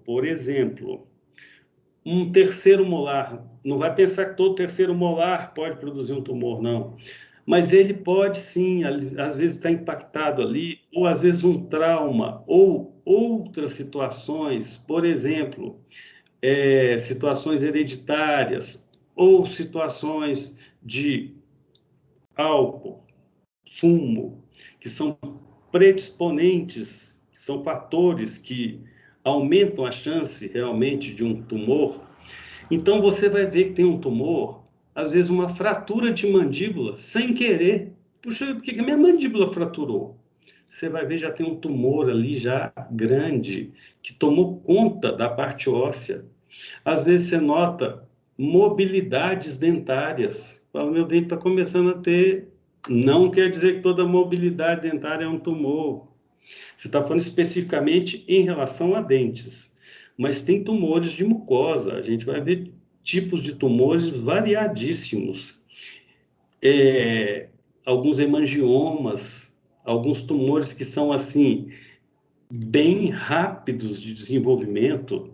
um terceiro molar. Não vai pensar que todo terceiro molar pode produzir um tumor, não. Mas ele pode sim, às vezes está impactado ali, ou às vezes um trauma, ou outras situações, por exemplo, situações hereditárias, ou situações de álcool, fumo, que são predisponentes, que são fatores que aumentam a chance realmente de um tumor. Então você vai ver que tem um tumor, às vezes uma fratura de mandíbula, sem querer. Puxa, por que a minha mandíbula fraturou? Você vai ver, já tem um tumor ali já grande, que tomou conta da parte óssea. Às vezes você nota mobilidades dentárias. Fala, meu dente está começando a ter. Não quer dizer que toda mobilidade dentária é um tumor. Você está falando especificamente em relação a dentes. Mas tem tumores de mucosa. A gente vai ver tipos de tumores variadíssimos. Alguns hemangiomas, alguns tumores que são, assim, bem rápidos de desenvolvimento,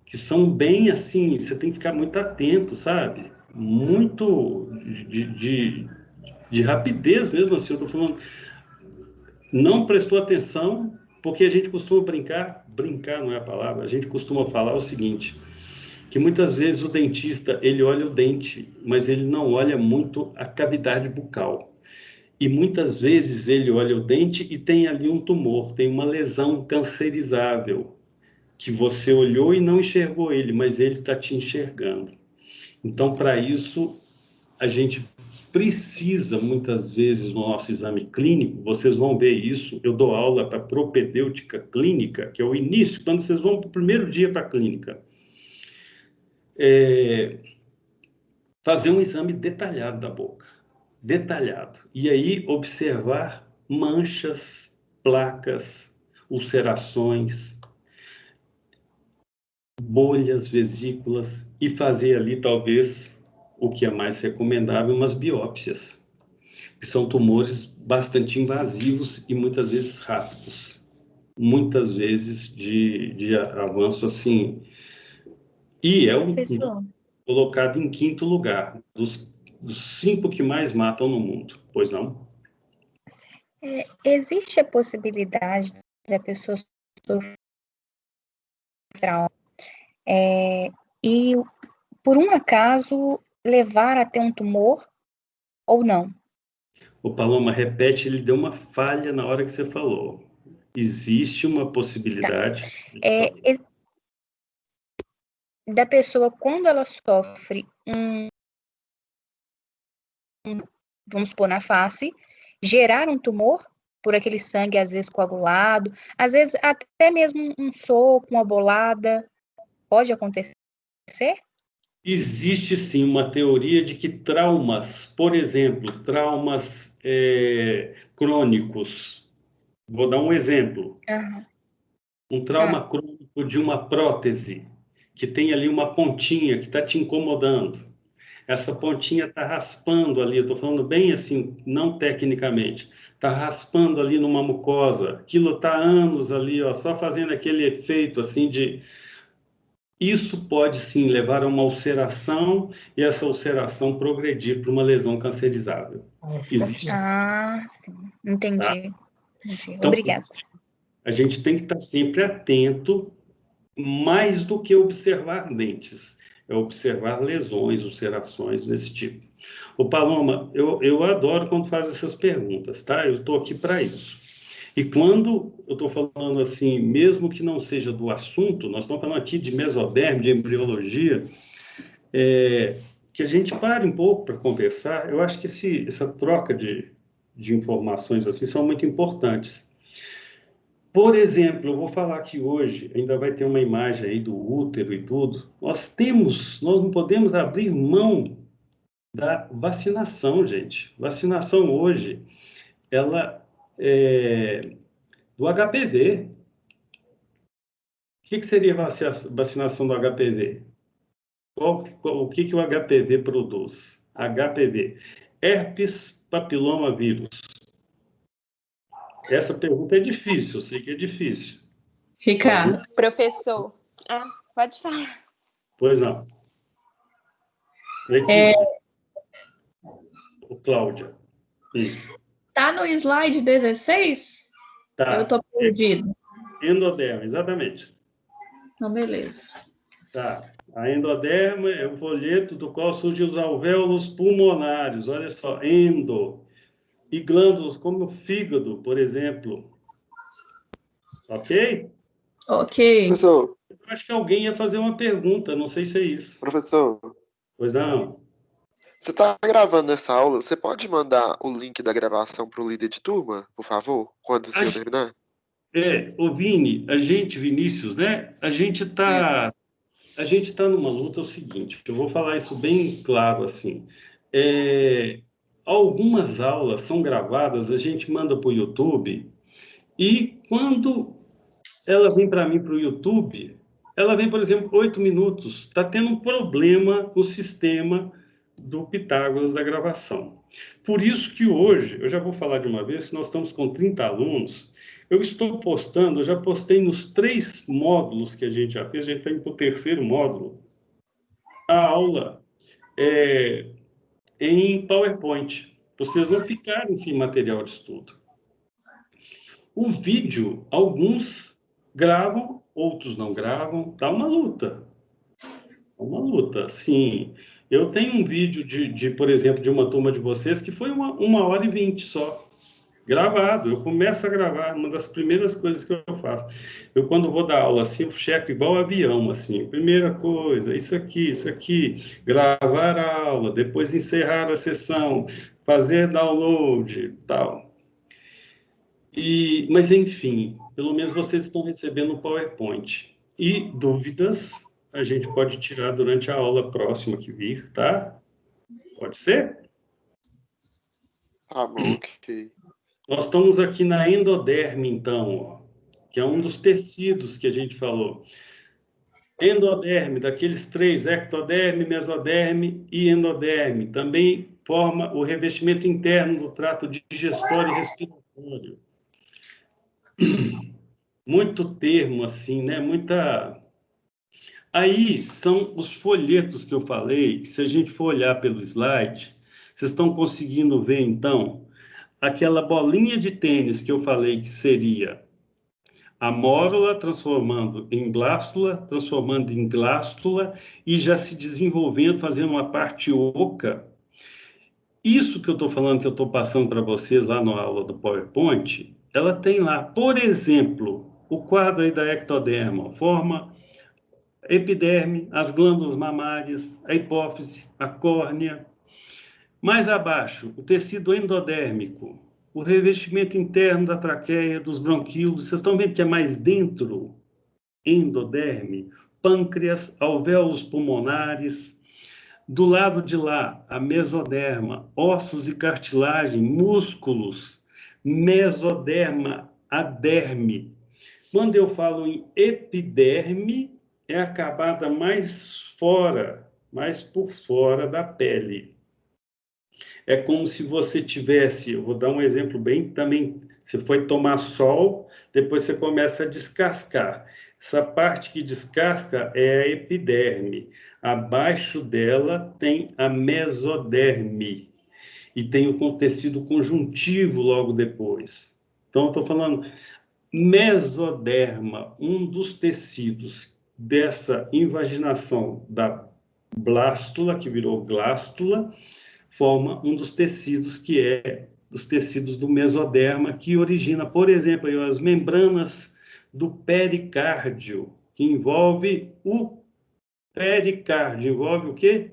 que são bem assim, você tem que ficar muito atento, sabe? Muito de rapidez mesmo, assim, eu tô falando, não prestou atenção, Porque a gente costuma brincar não é a palavra, a gente costuma falar o seguinte, que muitas vezes o dentista, ele olha o dente, mas ele não olha muito a cavidade bucal. E muitas vezes ele olha o dente e tem ali um tumor, tem uma lesão cancerizável, que você olhou e não enxergou ele, mas ele está te enxergando. Então, para isso, a gente precisa, muitas vezes, no nosso exame clínico, vocês vão ver isso, eu dou aula para propedêutica clínica, que é o início, quando vocês vão para o primeiro dia para a clínica. Fazer um exame detalhado da boca, detalhado. E aí observar manchas, placas, ulcerações, bolhas, vesículas, e fazer ali, talvez, o que é mais recomendável, umas biópsias, que são tumores bastante invasivos e muitas vezes rápidos, muitas vezes de avanço assim. E é colocado em quinto lugar dos 5 que mais matam no mundo, pois não? Existe a possibilidade de a pessoa sofrer trauma e, por um acaso, levar a ter um tumor ou não? O Paloma, repete, ele deu uma falha na hora que você falou. Existe uma possibilidade... Da pessoa, quando ela sofre vamos supor, na face, gerar um tumor por aquele sangue, às vezes, coagulado, às vezes até mesmo um soco, uma bolada, pode acontecer? Existe, sim, uma teoria de que traumas, por exemplo, traumas crônicos, vou dar um exemplo, um trauma crônico de uma prótese, que tem ali uma pontinha que está te incomodando, essa pontinha está raspando ali, eu estou falando bem assim, não tecnicamente, está raspando ali numa mucosa, aquilo está há anos ali, ó, só fazendo aquele efeito assim de... Isso pode sim levar a uma ulceração e essa ulceração progredir para uma lesão cancerizável. Existe. Sim. Entendi. Tá? Entendi. Então, Obrigada. A gente tem que estar sempre atento, mais do que observar dentes, é observar lesões, ulcerações desse tipo. Ô Paloma, eu adoro quando faz essas perguntas, tá? Eu estou aqui para isso. E quando eu estou falando assim, mesmo que não seja do assunto, nós estamos falando aqui de mesoderme, de embriologia, que a gente pare um pouco para conversar. Eu acho que essa troca de informações assim são muito importantes. Por exemplo, eu vou falar que hoje, ainda vai ter uma imagem aí do útero e tudo, nós não podemos abrir mão da vacinação, gente. Vacinação hoje, ela do HPV. O que seria a vacinação do HPV? O que o HPV produz? HPV, herpes papiloma vírus. Essa pergunta é difícil, eu sei que é difícil. Ricardo. Professor. Pode falar. Pois não. Letícia. Cláudia. Tá no slide 16? Tá. Eu tô perdido. Endoderma, exatamente. Então, beleza. Tá. A endoderma é o folheto do qual surgem os alvéolos pulmonares. Olha só, e glândulas como o fígado, por exemplo. Ok? Ok. Professor. Eu acho que alguém ia fazer uma pergunta, não sei se é isso. Professor. Pois não. Você está gravando essa aula, você pode mandar o link da gravação para o líder de turma, por favor, quando o senhor terminar? Vini, Vinícius, né? A gente tá numa luta, é o seguinte, eu vou falar isso bem claro, assim. Algumas aulas são gravadas, a gente manda para o YouTube, e quando ela vem para mim para o YouTube, ela vem, por exemplo, 8 minutos, está tendo um problema no sistema do Pitágoras da gravação. Por isso que hoje, eu já vou falar de uma vez, que nós estamos com 30 alunos, eu estou postando, eu já postei nos 3 módulos que a gente já fez, a gente está indo para o 3º módulo, a aula em PowerPoint, para vocês não ficarem sem material de estudo. O vídeo, alguns gravam, outros não gravam. Tá uma luta. Uma luta, sim. Eu tenho um vídeo por exemplo, de uma turma de vocês que foi 1h20 só, gravado. Eu começo a gravar, uma das primeiras coisas que eu faço. Eu, quando vou dar aula, assim, eu checo igual avião, assim. Primeira coisa, isso aqui. Gravar a aula, depois encerrar a sessão, fazer download, tal. Mas, enfim, pelo menos vocês estão recebendo o PowerPoint. E dúvidas a gente pode tirar durante a aula próxima que vir, tá? Pode ser? Tá bom, ok. Nós estamos aqui na endoderme, então, ó, que é um dos tecidos que a gente falou. Endoderme, daqueles três, ectoderme, mesoderme e endoderme, também forma o revestimento interno do trato digestório e respiratório. Muito termo, assim, né? Muita... Aí são os folhetos que eu falei, que se a gente for olhar pelo slide, vocês estão conseguindo ver, então, aquela bolinha de tênis que eu falei que seria a mórula transformando em blástula, transformando em glástula e já se desenvolvendo, fazendo uma parte oca. Isso que eu estou falando, que eu estou passando para vocês lá na aula do PowerPoint, ela tem lá, por exemplo, o quadro aí da ectoderma, forma epiderme, as glândulas mamárias, a hipófise, a córnea. Mais abaixo, o tecido endodérmico, o revestimento interno da traqueia, dos bronquíolos. Vocês estão vendo que é mais dentro? Endoderme, pâncreas, alvéolos pulmonares. Do lado de lá, a mesoderma, ossos e cartilagem, músculos, mesoderma, a derme. Quando eu falo em epiderme, é a camada mais fora, mais por fora da pele. É como se você tivesse, eu vou dar um exemplo bem também, você foi tomar sol, depois você começa a descascar. Essa parte que descasca é a epiderme. Abaixo dela tem a mesoderme. E tem o tecido conjuntivo logo depois. Então, eu estou falando mesoderma, um dos tecidos dessa invaginação da blástula, que virou glástula, forma um dos tecidos que é os tecidos do mesoderma, que origina, por exemplo, aí, as membranas do pericárdio, que envolve o pericárdio. Envolve o quê?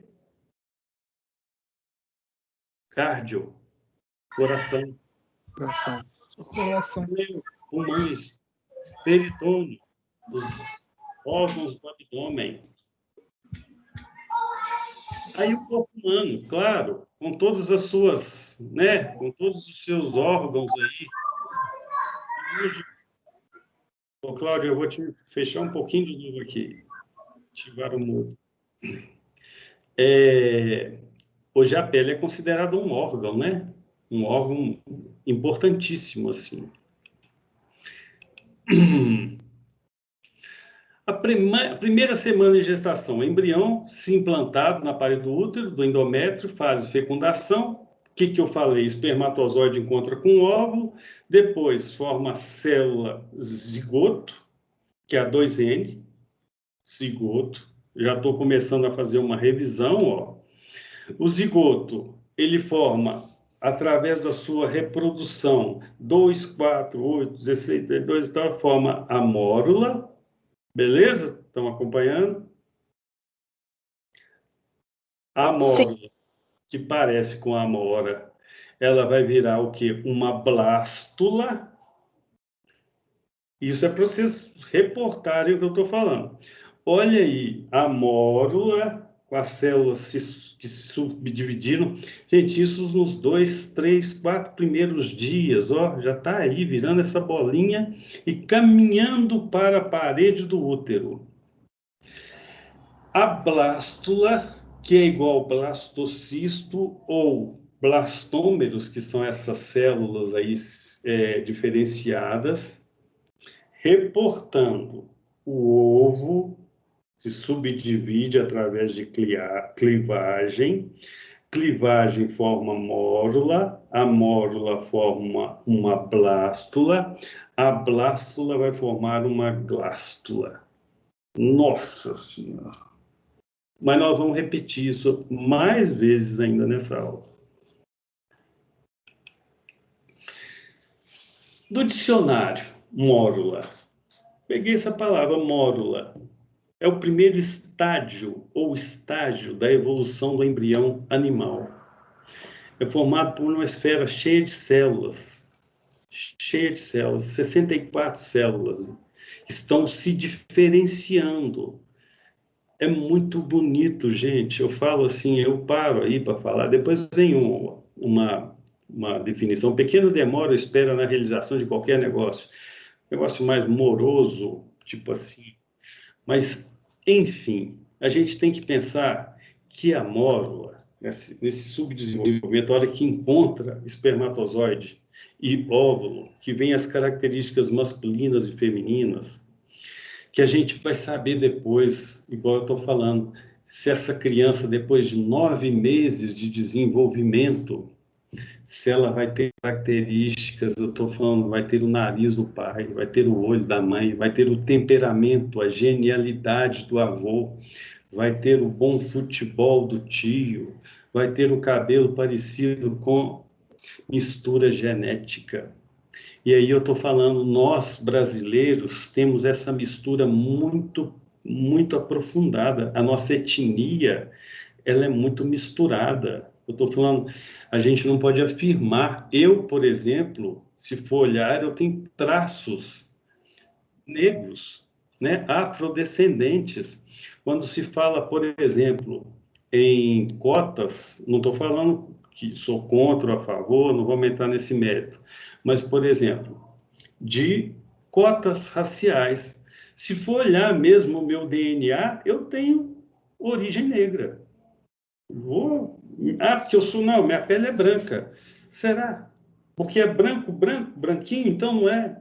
Cardio. Coração. Coração. Pulmões. Peritônio. Os órgãos do abdômen. Aí o corpo humano, claro, com todas as suas, né, com todos os seus órgãos aí. Ô, Cláudio, eu vou te fechar um pouquinho de novo aqui. Ativar o mudo. Hoje a pele é considerada um órgão, né? Um órgão importantíssimo, assim. A primeira semana de gestação, o embrião se implantado na parede do útero, do endométrio, fase fecundação. O que eu falei? Espermatozoide encontra com o óvulo, depois forma a célula zigoto, que é a 2N, zigoto. Já estou começando a fazer uma revisão, ó. O zigoto, ele forma, através da sua reprodução, 2, 4, 8, 16, 32, então, forma a mórula. Beleza? Estão acompanhando? A mórula, que parece com a amora, ela vai virar o quê? Uma blástula. Isso é para vocês reportarem o que eu estou falando. Olha aí, a mórula, com as células que se subdividiram. Gente, isso nos 2, 3, 4 primeiros dias, ó, já está aí virando essa bolinha e caminhando para a parede do útero. A blástula, que é igual ao blastocisto ou blastômeros, que são essas células aí diferenciadas, reportando o ovo, se subdivide através de clivagem, clivagem forma mórula, a mórula forma uma blástula, a blástula vai formar uma glástula. Nossa Senhora! Mas nós vamos repetir isso mais vezes ainda nessa aula. Do dicionário, mórula. Peguei essa palavra, mórula. É o primeiro estágio ou estágio da evolução do embrião animal. É formado por uma esfera cheia de células. Cheia de células, 64 células. Estão se diferenciando. É muito bonito, gente. Eu falo assim, eu paro aí para falar, depois vem uma definição. Pequena demora espera na realização de qualquer negócio. Negócio mais moroso, tipo assim. Mas, enfim, a gente tem que pensar que a mórula, nesse subdesenvolvimento, a hora que encontra espermatozoide e óvulo, que vem as características masculinas e femininas, que a gente vai saber depois, igual eu estou falando, se essa criança, depois de 9 meses de desenvolvimento, se ela vai ter características, eu estou falando, vai ter o nariz do pai, vai ter o olho da mãe, vai ter o temperamento, a genialidade do avô, vai ter o bom futebol do tio, vai ter o cabelo parecido com mistura genética. E aí eu estou falando, nós brasileiros temos essa mistura muito, muito aprofundada. A nossa etnia, ela é muito misturada. Eu estou falando, a gente não pode afirmar. Eu, por exemplo, se for olhar, eu tenho traços negros, né? Afrodescendentes. Quando se fala, por exemplo, em cotas, não estou falando que sou contra ou a favor, não vamos entrar nesse mérito, mas, por exemplo, de cotas raciais. Se for olhar mesmo o meu DNA, eu tenho origem negra. Porque eu sou, não, minha pele é branca. Será? Porque é branquinho, então não é.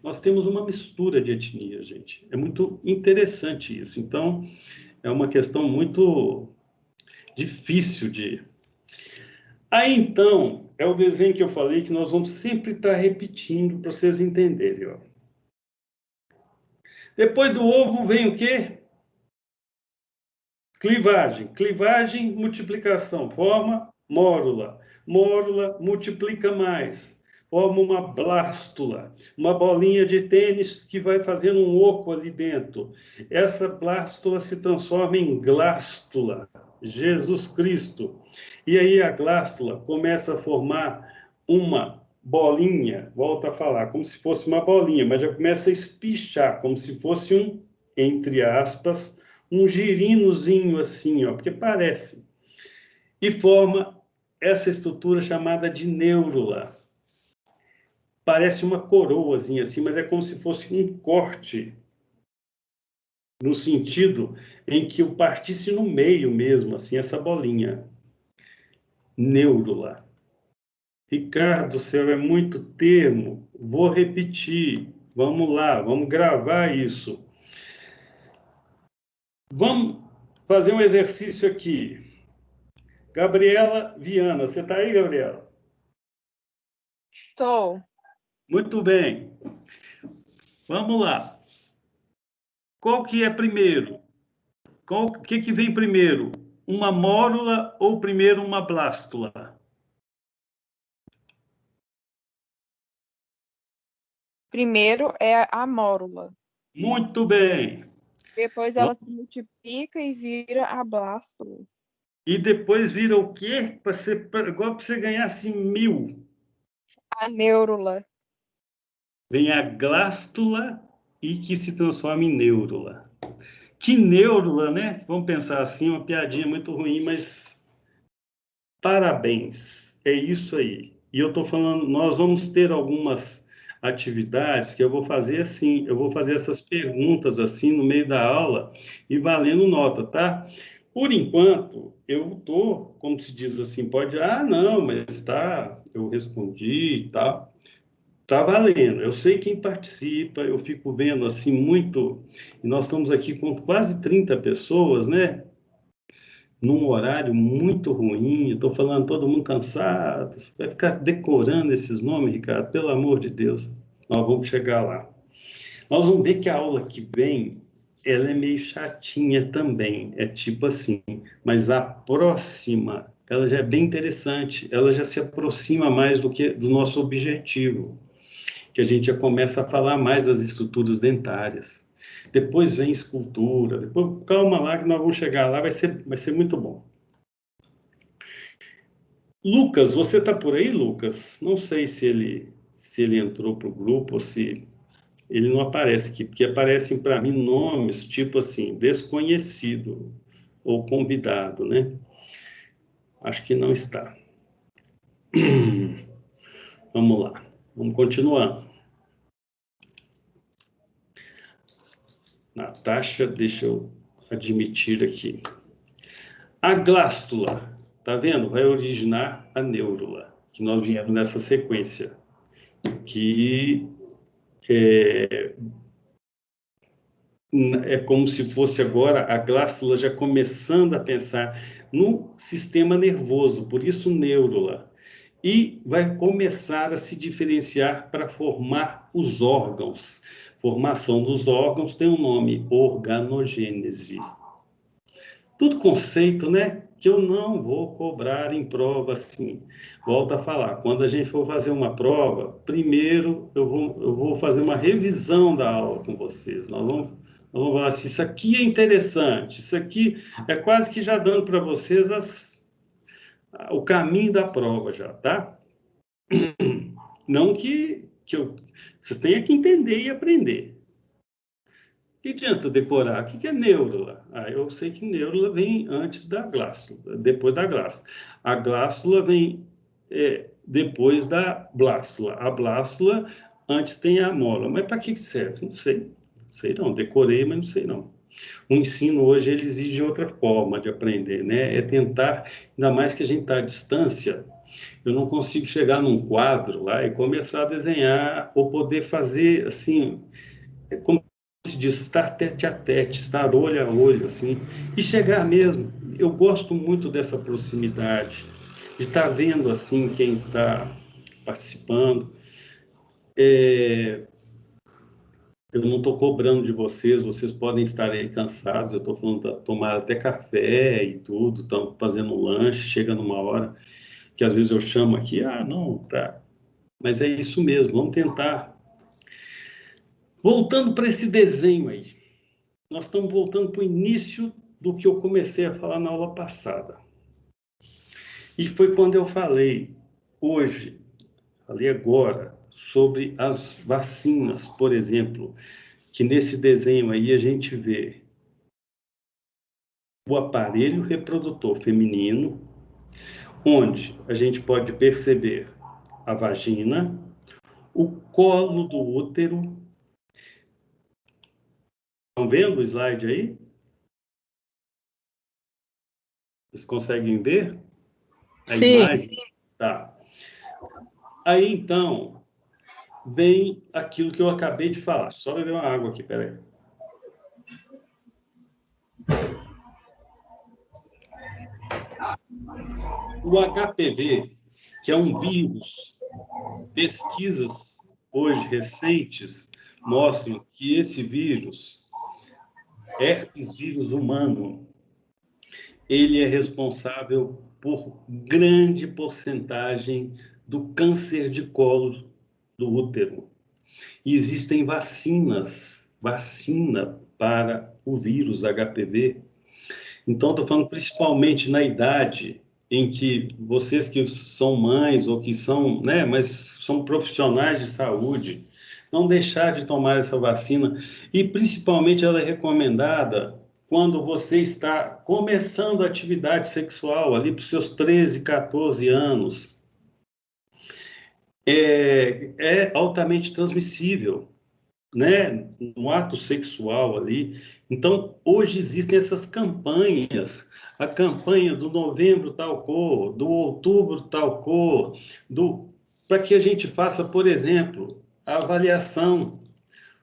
Nós temos uma mistura de etnia, gente. É muito interessante isso. Então, é uma questão muito difícil de... Aí, então, é o desenho que eu falei que nós vamos sempre estar repetindo para vocês entenderem. Ó. Depois do ovo vem o quê? Clivagem. Clivagem, multiplicação. Forma mórula. Mórula multiplica mais. Forma uma blástula. Uma bolinha de tênis que vai fazendo um oco ali dentro. Essa blástula se transforma em glástula. Jesus Cristo. E aí a glástula começa a formar uma bolinha, volta a falar, como se fosse uma bolinha, mas já começa a espichar, como se fosse um, entre aspas, um girinozinho assim, ó, porque parece. E forma essa estrutura chamada de neurula. Parece uma coroazinha assim, mas é como se fosse um corte, no sentido em que eu partisse no meio mesmo, assim, essa bolinha. Neurula. Ricardo, céu, é muito termo. Vou repetir. Vamos lá, vamos gravar isso. Vamos fazer um exercício aqui. Gabriela Viana, você está aí, Gabriela? Estou. Muito bem. Vamos lá. Qual que é primeiro? O que vem primeiro? Uma mórula ou primeiro uma blástula? Primeiro é a mórula. Muito bem. Depois ela se multiplica e vira a blástula. E depois vira o quê? Igual para você ganhar assim 1000. A neurula. Vem a glástula e que se transforma em neurula. Que neurula, né? Vamos pensar assim, uma piadinha muito ruim, mas parabéns. É isso aí. E eu estou falando, nós vamos ter algumas atividades que eu vou fazer assim, eu vou fazer essas perguntas assim no meio da aula e valendo nota, tá? Por enquanto, eu estou, como se diz assim, pode, não, mas tá, eu respondi e tal. Tá valendo. Eu sei quem participa, eu fico vendo assim muito, e nós estamos aqui com quase 30 pessoas, né? num horário muito ruim, estou falando todo mundo cansado, vai ficar decorando esses nomes, Ricardo, pelo amor de Deus, nós vamos chegar lá. Nós vamos ver que a aula que vem, ela é meio chatinha também, é tipo assim, mas a próxima, ela já é bem interessante, ela já se aproxima mais do nosso objetivo, que a gente já começa a falar mais das estruturas dentárias. Depois vem escultura, depois calma lá que nós vamos chegar lá, vai ser muito bom. Lucas, você está por aí, Lucas? Não sei se ele entrou para o grupo ou se ele não aparece aqui, porque aparecem para mim nomes tipo assim, desconhecido ou convidado, né? Acho que não está. Vamos lá, vamos continuando. Natasha, deixa eu admitir aqui. A glástula, tá vendo? Vai originar a neurula, que nós viemos nessa sequência, que é como se fosse agora a glástula já começando a pensar no sistema nervoso, por isso neurula, e vai começar a se diferenciar para formar os órgãos. Formação dos órgãos tem um nome, organogênese. Tudo conceito, né? Que eu não vou cobrar em prova assim. Volto a falar, quando a gente for fazer uma prova, primeiro eu vou fazer uma revisão da aula com vocês. Nós vamos falar assim, isso aqui é interessante, isso aqui é quase que já dando para vocês o caminho da prova já, tá? Não que vocês tenham que entender e aprender. Que adianta decorar? O que é neurula? Eu sei que neurula vem antes da glástula, depois da glástula. A glástula vem depois da blástula. A blástula antes tem a mola. Mas para que serve? Não sei. Não sei não. Decorei, mas não sei não. O ensino hoje ele exige outra forma de aprender, né? É tentar, ainda mais que a gente está à distância, eu não consigo chegar num quadro lá e começar a desenhar ou poder fazer assim, como se diz, estar tete a tete, estar olho a olho, assim, e chegar mesmo. Eu gosto muito dessa proximidade, de estar vendo, assim, quem está participando. Eu não estou cobrando de vocês podem estar aí cansados, eu estou falando, tomar até café e tudo, estão fazendo um lanche, chega numa hora que às vezes eu chamo aqui, não, tá. Mas é isso mesmo, vamos tentar. Voltando para esse desenho aí, nós estamos voltando para o início do que eu comecei a falar na aula passada. E foi quando eu falei agora, sobre as vacinas, por exemplo, que nesse desenho aí a gente vê o aparelho reprodutor feminino, onde a gente pode perceber a vagina, o colo do útero. Estão vendo o slide aí? Vocês conseguem ver? Sim. Imagem? Tá. Aí, então, vem aquilo que eu acabei de falar. Só beber uma água aqui, peraí. O HPV, que é um vírus, pesquisas hoje recentes mostram que esse vírus, herpes vírus humano, ele é responsável por grande porcentagem do câncer de colo do útero. E existem vacina para o vírus HPV. Então, estou falando principalmente na idade em que vocês que são mães ou que são, né, mas são profissionais de saúde, não deixar de tomar essa vacina. E, principalmente, ela é recomendada quando você está começando a atividade sexual, ali para os seus 13, 14 anos. É altamente transmissível, né? No ato sexual ali. Então, hoje existem essas campanhas. A campanha do novembro tal cor, do outubro tal cor, para que a gente faça, por exemplo, a avaliação.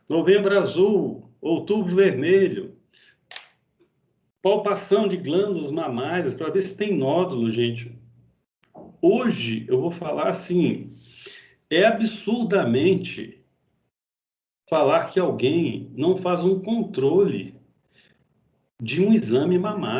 Novembro azul, outubro vermelho. palpação de glândulas mamárias para ver se tem nódulo, gente. Hoje, eu vou falar assim, é absurdamente falar que alguém não faz um controle de um exame mamário.